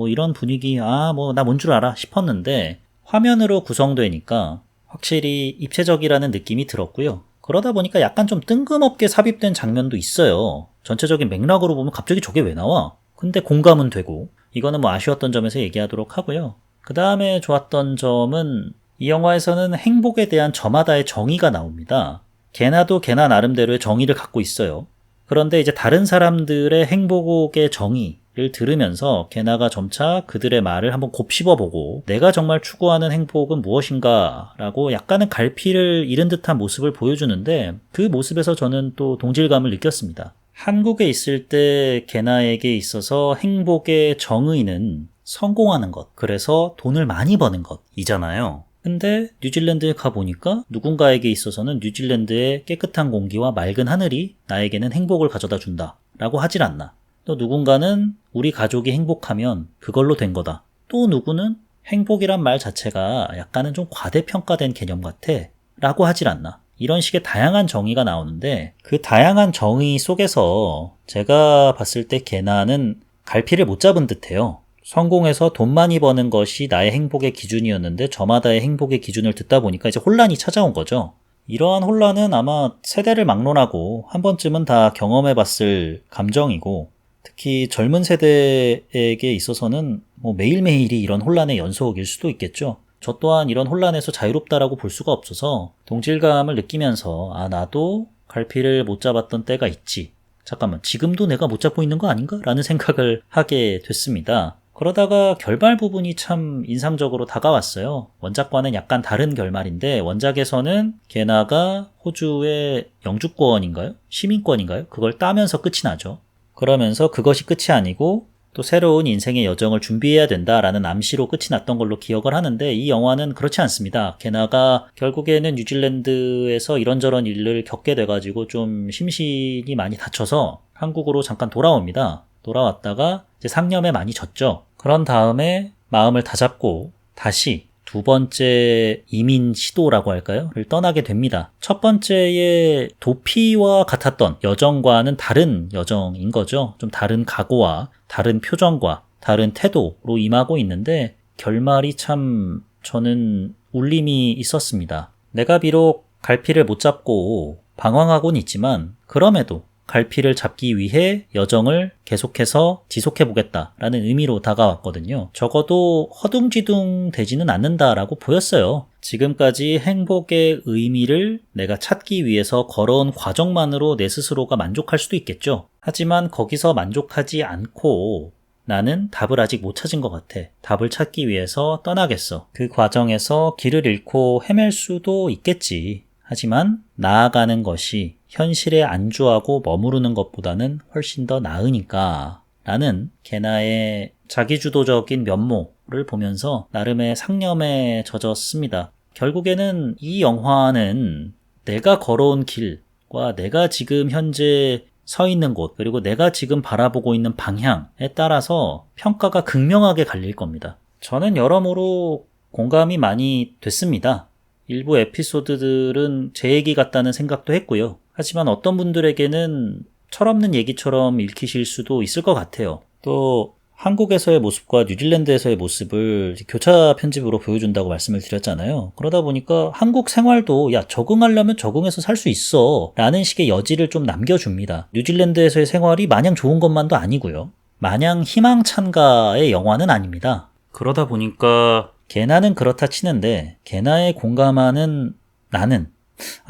이런 분위기 나 뭔 줄 알아 싶었는데 화면으로 구성되니까 확실히 입체적이라는 느낌이 들었고요. 그러다 보니까 약간 좀 뜬금없게 삽입된 장면도 있어요. 전체적인 맥락으로 보면 갑자기 저게 왜 나와? 근데 공감은 되고, 이거는 뭐 아쉬웠던 점에서 얘기하도록 하고요. 그 다음에 좋았던 점은 이 영화에서는 행복에 대한 저마다의 정의가 나옵니다. 걔나도 걔나 나름대로의 정의를 갖고 있어요. 그런데 이제 다른 사람들의 행복의 정의를 들으면서 걔나가 점차 그들의 말을 한번 곱씹어보고 내가 정말 추구하는 행복은 무엇인가 라고 약간은 갈피를 잃은 듯한 모습을 보여주는데 그 모습에서 저는 또 동질감을 느꼈습니다. 한국에 있을 때 걔나에게 있어서 행복의 정의는 성공하는 것, 그래서 돈을 많이 버는 것이잖아요. 근데 뉴질랜드에 가보니까 누군가에게 있어서는 뉴질랜드의 깨끗한 공기와 맑은 하늘이 나에게는 행복을 가져다 준다 라고 하질 않나. 또 누군가는 우리 가족이 행복하면 그걸로 된 거다. 또 누구는 행복이란 말 자체가 약간은 좀 과대평가된 개념 같아 라고 하질 않나. 이런 식의 다양한 정의가 나오는데 그 다양한 정의 속에서 제가 봤을 때 걔나는 갈피를 못 잡은 듯해요. 성공해서 돈 많이 버는 것이 나의 행복의 기준이었는데 저마다의 행복의 기준을 듣다 보니까 이제 혼란이 찾아온 거죠. 이러한 혼란은 아마 세대를 막론하고 한 번쯤은 다 경험해봤을 감정이고 특히 젊은 세대에게 있어서는 뭐 매일매일이 이런 혼란의 연속일 수도 있겠죠. 저 또한 이런 혼란에서 자유롭다라고 볼 수가 없어서 동질감을 느끼면서 아 나도 갈피를 못 잡았던 때가 있지. 잠깐만 지금도 내가 못 잡고 있는 거 아닌가? 라는 생각을 하게 됐습니다. 그러다가 결말 부분이 참 인상적으로 다가왔어요. 원작과는 약간 다른 결말인데 원작에서는 걔나가 호주의 영주권인가요? 시민권인가요? 그걸 따면서 끝이 나죠. 그러면서 그것이 끝이 아니고 또 새로운 인생의 여정을 준비해야 된다라는 암시로 끝이 났던 걸로 기억을 하는데 이 영화는 그렇지 않습니다. 걔나가 결국에는 뉴질랜드에서 이런저런 일을 겪게 돼가지고 좀 심신이 많이 다쳐서 한국으로 잠깐 돌아옵니다. 돌아왔다가 이제 상념에 많이 졌죠. 그런 다음에 마음을 다잡고 다시 두 번째 이민 시도라고 할까요? 를 떠나게 됩니다. 첫 번째의 도피와 같았던 여정과는 다른 여정인 거죠. 좀 다른 각오와 다른 표정과 다른 태도로 임하고 있는데 결말이 참 저는 울림이 있었습니다. 내가 비록 갈피를 못 잡고 방황하고는 있지만 그럼에도 갈피를 잡기 위해 여정을 계속해서 지속해보겠다라는 의미로 다가왔거든요. 적어도 허둥지둥 되지는 않는다라고 보였어요. 지금까지 행복의 의미를 내가 찾기 위해서 걸어온 과정만으로 내 스스로가 만족할 수도 있겠죠. 하지만 거기서 만족하지 않고 나는 답을 아직 못 찾은 것 같아. 답을 찾기 위해서 떠나겠어. 그 과정에서 길을 잃고 헤맬 수도 있겠지. 하지만 나아가는 것이 현실에 안주하고 머무르는 것보다는 훨씬 더 나으니까 라는 걔나의 자기주도적인 면모를 보면서 나름의 상념에 젖었습니다. 결국에는 이 영화는 내가 걸어온 길과 내가 지금 현재 서 있는 곳 그리고 내가 지금 바라보고 있는 방향에 따라서 평가가 극명하게 갈릴 겁니다. 저는 여러모로 공감이 많이 됐습니다. 일부 에피소드들은 제 얘기 같다는 생각도 했고요. 하지만 어떤 분들에게는 철없는 얘기처럼 읽히실 수도 있을 것 같아요. 또 한국에서의 모습과 뉴질랜드에서의 모습을 교차 편집으로 보여준다고 말씀을 드렸잖아요. 그러다 보니까 한국 생활도 야 적응하려면 적응해서 살 수 있어 라는 식의 여지를 좀 남겨줍니다. 뉴질랜드에서의 생활이 마냥 좋은 것만도 아니고요. 마냥 희망찬가의 영화는 아닙니다. 그러다 보니까 걔나는 그렇다 치는데 걔나에 공감하는 나는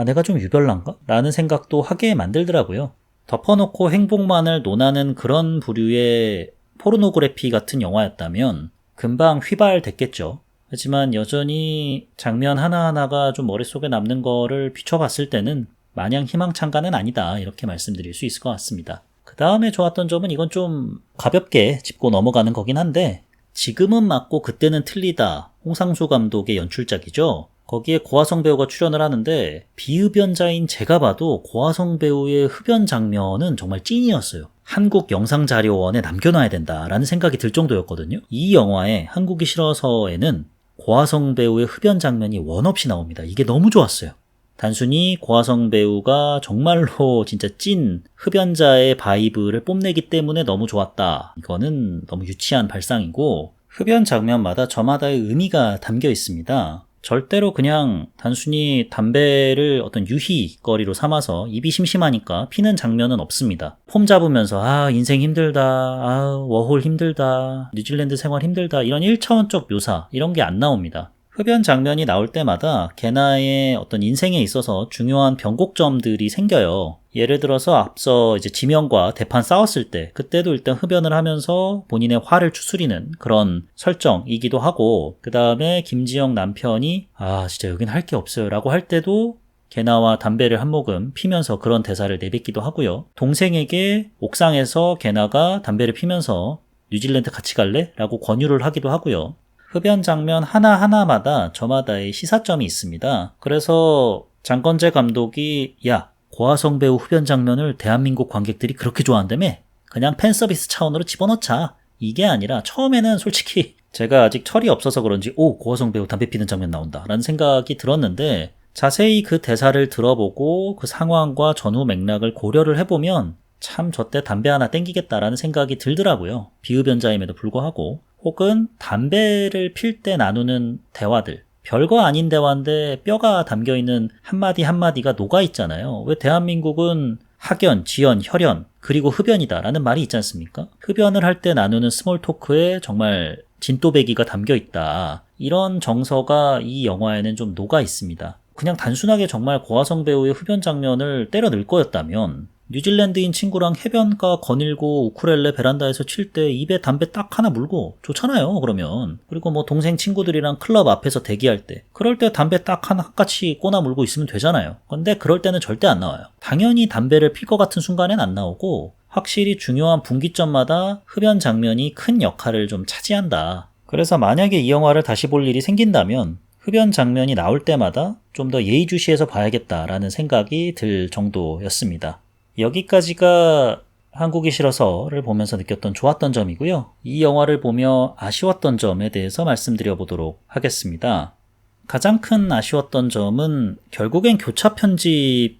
내가 좀 유별난가? 라는 생각도 하게 만들더라고요. 덮어놓고 행복만을 논하는 그런 부류의 포르노그래피 같은 영화였다면 금방 휘발됐겠죠. 하지만 여전히 장면 하나하나가 좀 머릿속에 남는 거를 비춰봤을 때는 마냥 희망찬가는 아니다 이렇게 말씀드릴 수 있을 것 같습니다. 그 다음에 좋았던 점은 이건 좀 가볍게 짚고 넘어가는 거긴 한데 지금은 맞고 그때는 틀리다 홍상수 감독의 연출작이죠. 거기에 고화성 배우가 출연을 하는데 비흡연자인 제가 봐도 고화성 배우의 흡연 장면은 정말 찐이었어요. 한국 영상자료원에 남겨놔야 된다라는 생각이 들 정도였거든요. 이 영화의 한국이 싫어서에는 고화성 배우의 흡연 장면이 원 없이 나옵니다. 이게 너무 좋았어요. 단순히 고화성 배우가 정말로 진짜 찐 흡연자의 바이브를 뽐내기 때문에 너무 좋았다. 이거는 너무 유치한 발상이고 흡연 장면마다 저마다의 의미가 담겨 있습니다. 절대로 그냥 단순히 담배를 어떤 유희거리로 삼아서 입이 심심하니까 피는 장면은 없습니다. 폼 잡으면서 인생 힘들다, 워홀 힘들다, 뉴질랜드 생활 힘들다 이런 1차원적 묘사 이런 게 안 나옵니다. 흡연 장면이 나올 때마다 게나의 어떤 인생에 있어서 중요한 변곡점들이 생겨요. 예를 들어서 앞서 이제 지명과 대판 싸웠을 때 그때도 일단 흡연을 하면서 본인의 화를 추스리는 그런 설정이기도 하고, 그 다음에 김지영 남편이 진짜 여긴 할 게 없어요 라고 할 때도 게나와 담배를 한 모금 피면서 그런 대사를 내뱉기도 하고요. 동생에게 옥상에서 게나가 담배를 피면서 뉴질랜드 같이 갈래? 라고 권유를 하기도 하고요. 흡연 장면 하나하나마다 저마다의 시사점이 있습니다. 그래서 장건재 감독이 고화성 배우 흡연 장면을 대한민국 관객들이 그렇게 좋아한다며? 그냥 팬서비스 차원으로 집어넣자. 이게 아니라 처음에는 솔직히 제가 아직 철이 없어서 그런지 고화성 배우 담배 피는 장면 나온다 라는 생각이 들었는데, 자세히 그 대사를 들어보고 그 상황과 전후 맥락을 고려를 해보면 참 저때 담배 하나 땡기겠다라는 생각이 들더라고요. 비흡연자임에도 불구하고. 혹은 담배를 필 때 나누는 대화들, 별거 아닌 대화인데 뼈가 담겨있는 한마디 한마디가 녹아있잖아요. 왜 대한민국은 학연, 지연, 혈연, 그리고 흡연이다라는 말이 있지 않습니까? 흡연을 할 때 나누는 스몰 토크에 정말 진또배기가 담겨있다. 이런 정서가 이 영화에는 좀 녹아있습니다. 그냥 단순하게 정말 고화성 배우의 흡연 장면을 때려 넣을 거였다면 뉴질랜드인 친구랑 해변가 거닐고 우쿨렐레 베란다에서 칠 때 입에 담배 딱 하나 물고 좋잖아요, 그러면. 그리고 뭐 동생 친구들이랑 클럽 앞에서 대기할 때 그럴 때 담배 딱 하나 같이 꼬나 물고 있으면 되잖아요. 근데 그럴 때는 절대 안 나와요. 당연히 담배를 필 것 같은 순간엔 안 나오고, 확실히 중요한 분기점마다 흡연 장면이 큰 역할을 좀 차지한다. 그래서 만약에 이 영화를 다시 볼 일이 생긴다면 흡연 장면이 나올 때마다 좀 더 예의주시해서 봐야겠다라는 생각이 들 정도였습니다. 여기까지가 한국이 싫어서를 보면서 느꼈던 좋았던 점이고요. 이 영화를 보며 아쉬웠던 점에 대해서 말씀드려 보도록 하겠습니다. 가장 큰 아쉬웠던 점은 결국엔 교차 편집이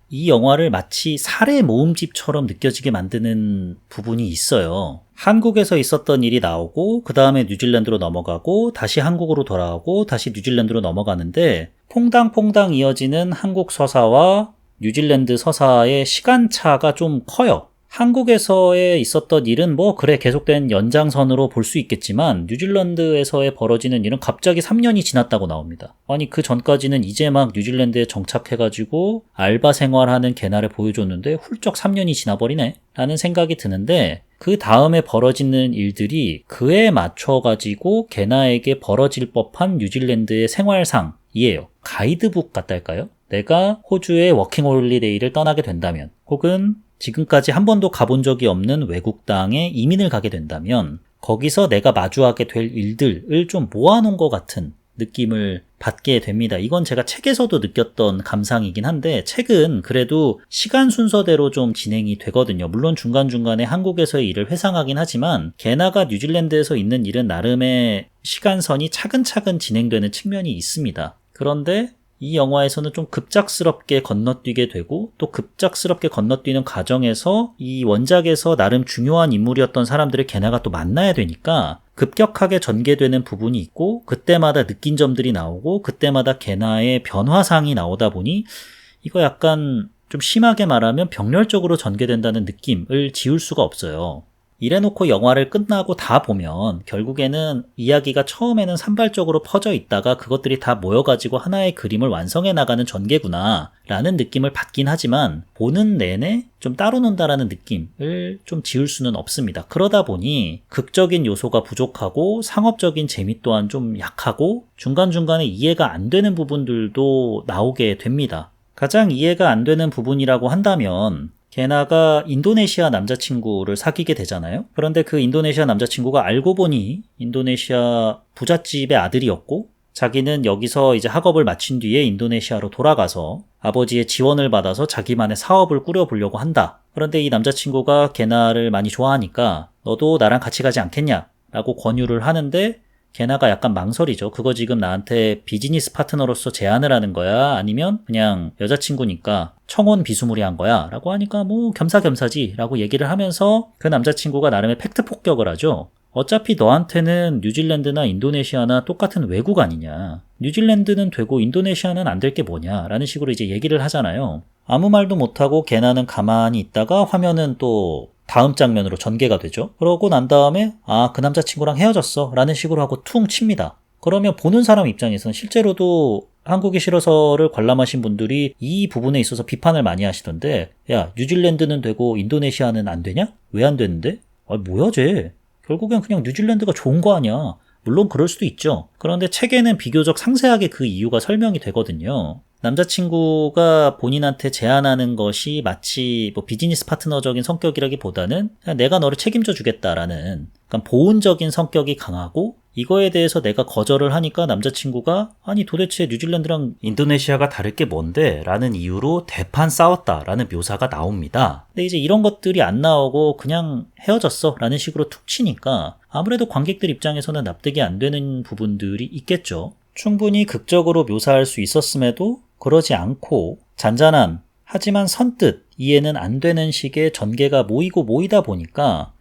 이 영화를 마치 사례 모음집처럼 느껴지게 만드는 부분이 있어요. 한국에서 있었던 일이 나오고 그 다음에 뉴질랜드로 넘어가고 다시 한국으로 돌아오고 다시 뉴질랜드로 넘어가는데 퐁당퐁당 이어지는 한국 서사와 뉴질랜드 서사의 시간차가 좀 커요. 한국에서의 있었던 일은 계속된 연장선으로 볼 수 있겠지만 뉴질랜드에서의 벌어지는 일은 갑자기 3년이 지났다고 나옵니다. 아니 그 전까지는 이제 막 뉴질랜드에 정착해가지고 알바 생활하는 게나를 보여줬는데 훌쩍 3년이 지나버리네 라는 생각이 드는데, 그 다음에 벌어지는 일들이 그에 맞춰가지고 게나에게 벌어질 법한 뉴질랜드의 생활상이에요. 가이드북 같달까요? 내가 호주의 워킹홀리데이를 떠나게 된다면, 혹은 지금까지 한 번도 가본 적이 없는 외국 땅에 이민을 가게 된다면 거기서 내가 마주하게 될 일들을 좀 모아놓은 것 같은 느낌을 받게 됩니다. 이건 제가 책에서도 느꼈던 감상이긴 한데, 책은 그래도 시간 순서대로 좀 진행이 되거든요. 물론 중간중간에 한국에서의 일을 회상하긴 하지만 게나가 뉴질랜드에서 있는 일은 나름의 시간선이 차근차근 진행되는 측면이 있습니다. 그런데 이 영화에서는 좀 급작스럽게 건너뛰게 되고, 또 급작스럽게 건너뛰는 과정에서 이 원작에서 나름 중요한 인물이었던 사람들을 게나가 또 만나야 되니까 급격하게 전개되는 부분이 있고, 그때마다 느낀 점들이 나오고 그때마다 게나의 변화상이 나오다 보니 이거 약간 좀 심하게 말하면 병렬적으로 전개된다는 느낌을 지울 수가 없어요. 이래놓고 영화를 끝나고 다 보면 결국에는 이야기가 처음에는 산발적으로 퍼져 있다가 그것들이 다 모여가지고 하나의 그림을 완성해 나가는 전개구나 라는 느낌을 받긴 하지만, 보는 내내 좀 따로 논다라는 느낌을 좀 지울 수는 없습니다. 그러다 보니 극적인 요소가 부족하고 상업적인 재미 또한 좀 약하고 중간중간에 이해가 안 되는 부분들도 나오게 됩니다. 가장 이해가 안 되는 부분이라고 한다면, 게나가 인도네시아 남자친구를 사귀게 되잖아요. 그런데 그 인도네시아 남자친구가 알고 보니 인도네시아 부잣집의 아들이었고, 자기는 여기서 이제 학업을 마친 뒤에 인도네시아로 돌아가서 아버지의 지원을 받아서 자기만의 사업을 꾸려보려고 한다. 그런데 이 남자친구가 게나를 많이 좋아하니까 너도 나랑 같이 가지 않겠냐 라고 권유를 하는데, 게나가 약간 망설이죠. 그거 지금 나한테 비즈니스 파트너로서 제안을 하는 거야? 아니면 그냥 여자친구니까 청혼 비스무리한 거야? 라고 하니까 겸사겸사지 라고 얘기를 하면서 그 남자친구가 나름의 팩트 폭격을 하죠. 어차피 너한테는 뉴질랜드나 인도네시아나 똑같은 외국 아니냐. 뉴질랜드는 되고 인도네시아는 안 될 게 뭐냐 라는 식으로 이제 얘기를 하잖아요. 아무 말도 못하고 걔나는 가만히 있다가 화면은 또 다음 장면으로 전개가 되죠. 그러고 난 다음에 그 남자친구랑 헤어졌어 라는 식으로 하고 퉁 칩니다. 그러면 보는 사람 입장에서는 실제로도 한국이 실어서를 관람하신 분들이 이 부분에 있어서 비판을 많이 하시던데, 야, 뉴질랜드는 되고 인도네시아는 안 되냐? 왜 안 되는데? 뭐야 쟤? 결국엔 그냥 뉴질랜드가 좋은 거 아니야. 물론 그럴 수도 있죠. 그런데 책에는 비교적 상세하게 그 이유가 설명이 되거든요. 남자친구가 본인한테 제안하는 것이 마치 뭐 비즈니스 파트너적인 성격이라기보다는 그냥 내가 너를 책임져 주겠다라는 약간 보온적인 성격이 강하고, 이거에 대해서 내가 거절을 하니까 남자친구가 아니 도대체 뉴질랜드랑 인도네시아가 다를 게 뭔데? 라는 이유로 대판 싸웠다라는 묘사가 나옵니다. 근데 이제 이런 것들이 안 나오고 그냥 헤어졌어 라는 식으로 툭 치니까 아무래도 관객들 입장에서는 납득이 안 되는 부분들이 있겠죠. 충분히 극적으로 묘사할 수 있었음에도 그러지 않고 잔잔한, 하지만 선뜻 이해는 안 되는 식의 전개가 모이다 보니까,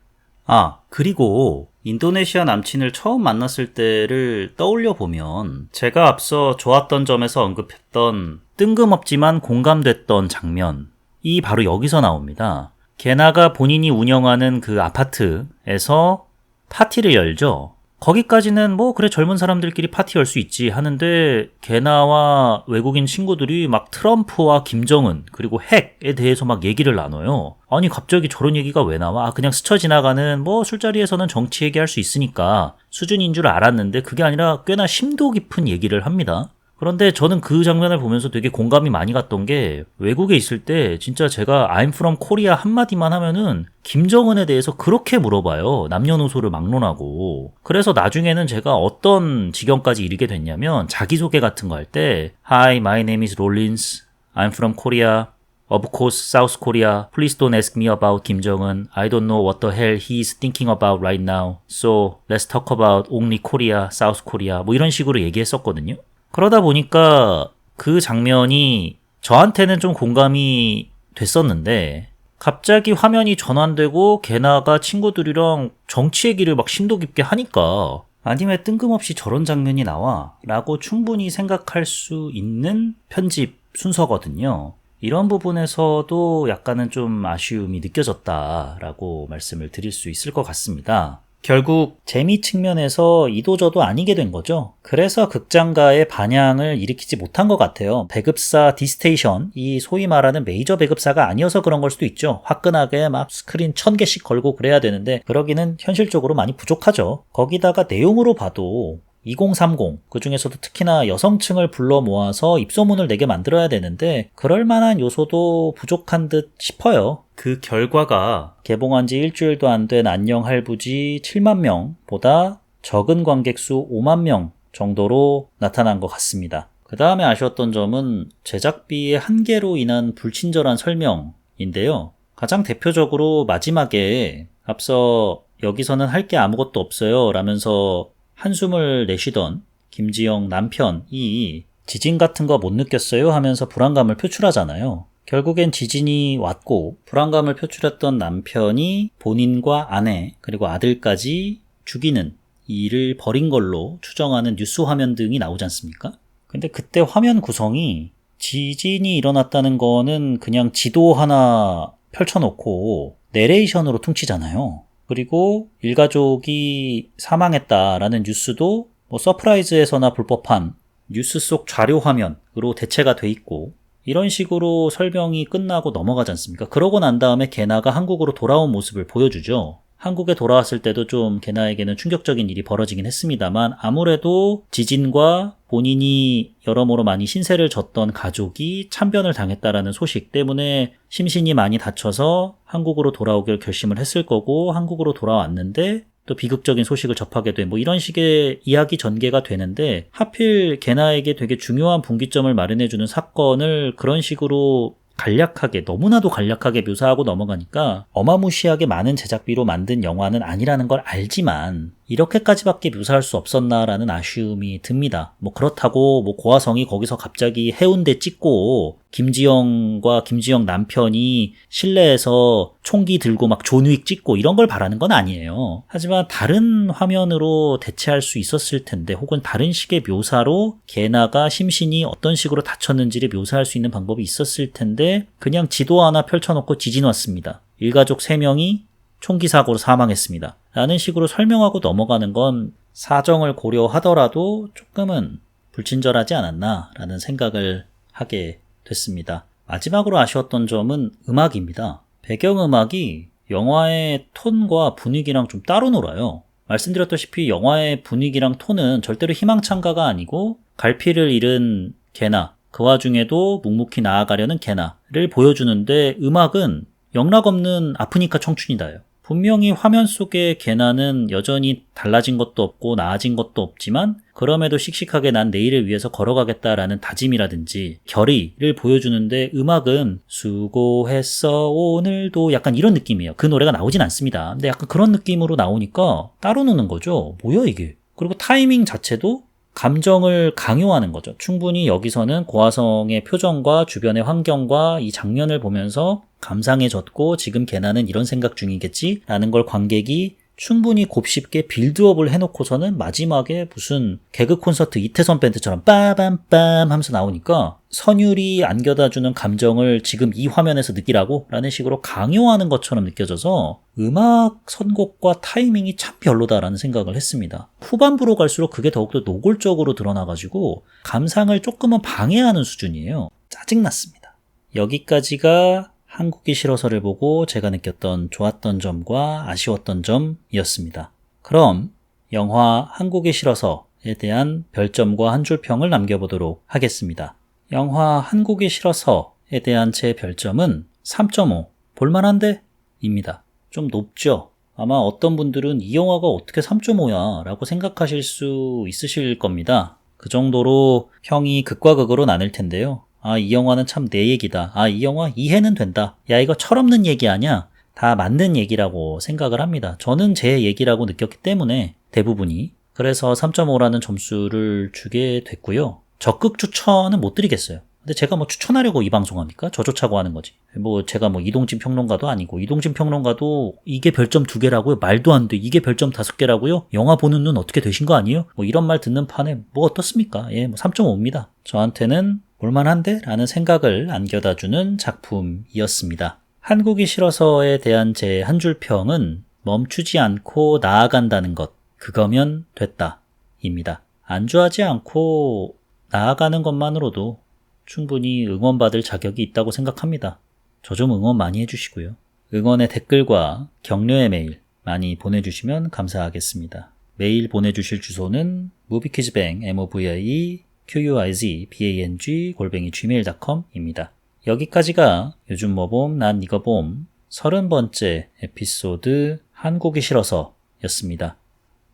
그리고 인도네시아 남친을 처음 만났을 때를 떠올려 보면 제가 앞서 좋았던 점에서 언급했던 뜬금없지만 공감됐던 장면이 바로 여기서 나옵니다. 게나가 본인이 운영하는 그 아파트에서 파티를 열죠. 거기까지는 뭐 그래 젊은 사람들끼리 파티 열 수 있지 하는데, 게나와 외국인 친구들이 막 트럼프와 김정은 그리고 핵에 대해서 막 얘기를 나눠요. 아니 갑자기 저런 얘기가 왜 나와? 그냥 스쳐 지나가는 뭐 술자리에서는 정치 얘기할 수 있으니까 수준인 줄 알았는데 그게 아니라 꽤나 심도 깊은 얘기를 합니다. 그런데 저는 그 장면을 보면서 되게 공감이 많이 갔던 게, 외국에 있을 때 진짜 제가 I'm from Korea 한마디만 하면은 김정은에 대해서 그렇게 물어봐요. 남녀노소를 막론하고. 그래서 나중에는 제가 어떤 지경까지 이르게 됐냐면, 자기소개 같은 거 할 때 Hi, my name is Rollins. I'm from Korea. Of course, South Korea. Please don't ask me about 김정은. I don't know what the hell he's thinking about right now. So, let's talk about only Korea, South Korea. 뭐 이런 식으로 얘기했었거든요. 그러다 보니까 그 장면이 저한테는 좀 공감이 됐었는데, 갑자기 화면이 전환되고 게나가 친구들이랑 정치 얘기를 막 심도 깊게 하니까 아니 왜 뜬금없이 저런 장면이 나와? 라고 충분히 생각할 수 있는 편집 순서거든요. 이런 부분에서도 약간은 좀 아쉬움이 느껴졌다라고 말씀을 드릴 수 있을 것 같습니다. 결국 재미 측면에서 이도저도 아니게 된 거죠. 그래서 극장가의 반향을 일으키지 못한 것 같아요. 배급사 디스테이션, 이 소위 말하는 메이저 배급사가 아니어서 그런 걸 수도 있죠. 화끈하게 막 스크린 1000개씩 걸고 그래야 되는데 그러기는 현실적으로 많이 부족하죠. 거기다가 내용으로 봐도 2030, 그중에서도 특히나 여성층을 불러 모아서 입소문을 내게 만들어야 되는데 그럴 만한 요소도 부족한 듯 싶어요. 그 결과가 개봉한 지 일주일도 안 된 안녕 할부지 7만 명보다 적은 관객수 5만 명 정도로 나타난 것 같습니다. 그 다음에 아쉬웠던 점은 제작비의 한계로 인한 불친절한 설명인데요. 가장 대표적으로 마지막에 앞서 여기서는 할 게 아무것도 없어요 라면서 한숨을 내쉬던 김지영 남편이 지진 같은 거 못 느꼈어요 하면서 불안감을 표출하잖아요. 결국엔 지진이 왔고 불안감을 표출했던 남편이 본인과 아내 그리고 아들까지 죽이는 일을 벌인 걸로 추정하는 뉴스 화면 등이 나오지 않습니까? 근데 그때 화면 구성이 지진이 일어났다는 거는 그냥 지도 하나 펼쳐놓고 내레이션으로 퉁치잖아요. 그리고 일가족이 사망했다라는 뉴스도 뭐 서프라이즈에서나 볼 법한 뉴스 속 자료 화면으로 대체가 돼 있고, 이런 식으로 설명이 끝나고 넘어가지 않습니까? 그러고 난 다음에 게나가 한국으로 돌아온 모습을 보여주죠. 한국에 돌아왔을 때도 좀 게나에게는 충격적인 일이 벌어지긴 했습니다만 아무래도 지진과 본인이 여러모로 많이 신세를 졌던 가족이 참변을 당했다라는 소식 때문에 심신이 많이 다쳐서 한국으로 돌아오기를 결심을 했을 거고, 한국으로 돌아왔는데 또 비극적인 소식을 접하게 된 뭐 이런 식의 이야기 전개가 되는데, 하필 게나에게 되게 중요한 분기점을 마련해주는 사건을 그런 식으로 간략하게, 너무나도 간략하게 묘사하고 넘어가니까 어마무시하게 많은 제작비로 만든 영화는 아니라는 걸 알지만 이렇게까지밖에 묘사할 수 없었나라는 아쉬움이 듭니다. 뭐 그렇다고 뭐 고화성이 거기서 갑자기 해운대 찍고 김지영과 김지영 남편이 실내에서 총기 들고 막 존 윅 찍고 이런 걸 바라는 건 아니에요. 하지만 다른 화면으로 대체할 수 있었을 텐데, 혹은 다른 식의 묘사로 개나가 심신이 어떤 식으로 다쳤는지를 묘사할 수 있는 방법이 있었을 텐데 그냥 지도 하나 펼쳐놓고 지진 왔습니다. 일가족 3명이 총기 사고로 사망했습니다. 라는 식으로 설명하고 넘어가는 건 사정을 고려하더라도 조금은 불친절하지 않았나 라는 생각을 하게 됐습니다. 마지막으로 아쉬웠던 점은 음악입니다. 배경음악이 영화의 톤과 분위기랑 좀 따로 놀아요. 말씀드렸다시피 영화의 분위기랑 톤은 절대로 희망찬가가 아니고 갈피를 잃은 개나, 그 와중에도 묵묵히 나아가려는 개나를 보여주는데, 음악은 영락없는 아프니까 청춘이다요. 분명히 화면 속의 개나는 여전히 달라진 것도 없고 나아진 것도 없지만 그럼에도 씩씩하게 난 내일을 위해서 걸어가겠다라는 다짐이라든지 결의를 보여주는데, 음악은 수고했어 오늘도 약간 이런 느낌이에요. 그 노래가 나오진 않습니다. 근데 약간 그런 느낌으로 나오니까 따로 노는 거죠. 뭐야 이게. 그리고 타이밍 자체도 감정을 강요하는 거죠. 충분히 여기서는 고화성의 표정과 주변의 환경과 이 장면을 보면서 감상해졌고 지금 개나는 이런 생각 중이겠지 라는 걸 관객이 충분히 곱씹게 빌드업을 해놓고서는 마지막에 무슨 개그 콘서트 이태선 밴드처럼 빠밤빰 하면서 나오니까 선율이 안겨다주는 감정을 지금 이 화면에서 느끼라고 라는 식으로 강요하는 것처럼 느껴져서 음악 선곡과 타이밍이 참 별로다라는 생각을 했습니다. 후반부로 갈수록 그게 더욱더 노골적으로 드러나가지고 감상을 조금은 방해하는 수준이에요. 짜증났습니다. 여기까지가 한국이 싫어서를 보고 제가 느꼈던 좋았던 점과 아쉬웠던 점이었습니다. 그럼 영화 한국이 싫어서에 대한 별점과 한 줄 평을 남겨보도록 하겠습니다. 영화 한국이 싫어서에 대한 제 별점은 3.5, 볼만한데? 입니다. 좀 높죠? 아마 어떤 분들은 이 영화가 어떻게 3.5야 라고 생각하실 수 있으실 겁니다. 그 정도로 평이 극과 극으로 나뉠 텐데요. 아, 이 영화는 참 내 얘기다. 아, 이 영화 이해는 된다. 야, 이거 철없는 얘기 아니야? 다 맞는 얘기라고 생각을 합니다. 저는 제 얘기라고 느꼈기 때문에 대부분이. 그래서 3.5라는 점수를 주게 됐고요. 적극 추천은 못 드리겠어요. 근데 제가 뭐 추천하려고 이 방송합니까? 저조차고 하는 거지. 뭐 제가 뭐 이동진 평론가도 아니고, 이동진 평론가도 이게 별점 2개라고요? 말도 안 돼. 이게 별점 5개라고요? 영화 보는 눈 어떻게 되신 거 아니에요? 뭐 이런 말 듣는 판에 뭐 어떻습니까? 예, 뭐 3.5입니다. 저한테는 볼만한데? 라는 생각을 안겨다주는 작품이었습니다. 한국이 싫어서에 대한 제 한 줄 평은 멈추지 않고 나아간다는 것, 그거면 됐다 입니다. 안주하지 않고 나아가는 것만으로도 충분히 응원받을 자격이 있다고 생각합니다. 저 좀 응원 많이 해주시고요. 응원의 댓글과 격려의 메일 많이 보내주시면 감사하겠습니다. 메일 보내주실 주소는 moviequizbang moviequizbang@gmail.com입니다. 여기까지가 요즘 뭐 봄, 난 이거 봄 30번째 에피소드 한국이 싫어서 였습니다.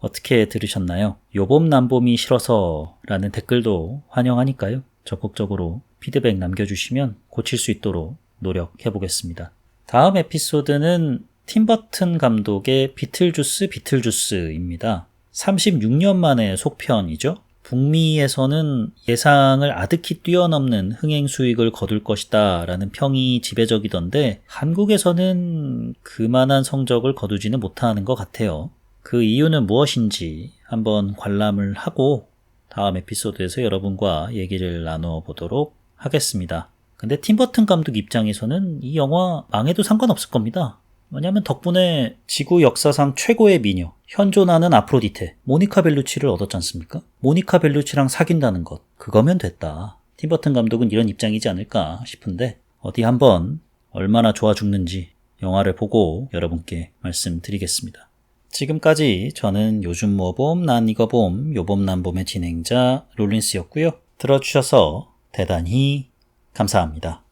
어떻게 들으셨나요? 요봄 난봄이 싫어서 라는 댓글도 환영하니까요. 적극적으로 피드백 남겨주시면 고칠 수 있도록 노력해보겠습니다. 다음 에피소드는 팀버튼 감독의 비틀주스입니다. 36년 만의 속편이죠. 북미에서는 예상을 아득히 뛰어넘는 흥행 수익을 거둘 것이다 라는 평이 지배적이던데, 한국에서는 그만한 성적을 거두지는 못하는 것 같아요. 그 이유는 무엇인지 한번 관람을 하고 다음 에피소드에서 여러분과 얘기를 나눠보도록 하겠습니다. 근데 팀버튼 감독 입장에서는 이 영화 망해도 상관없을 겁니다. 왜냐면 덕분에 지구 역사상 최고의 미녀, 현존하는 아프로디테, 모니카 벨루치를 얻었지 않습니까? 모니카 벨루치랑 사귄다는 것, 그거면 됐다. 팀버튼 감독은 이런 입장이지 않을까 싶은데, 어디 한번 얼마나 좋아 죽는지 영화를 보고 여러분께 말씀드리겠습니다. 지금까지 저는 요즘 뭐 봄, 난 이거 봄, 요봄 난 봄의 진행자 롤린스였고요. 들어주셔서 대단히 감사합니다.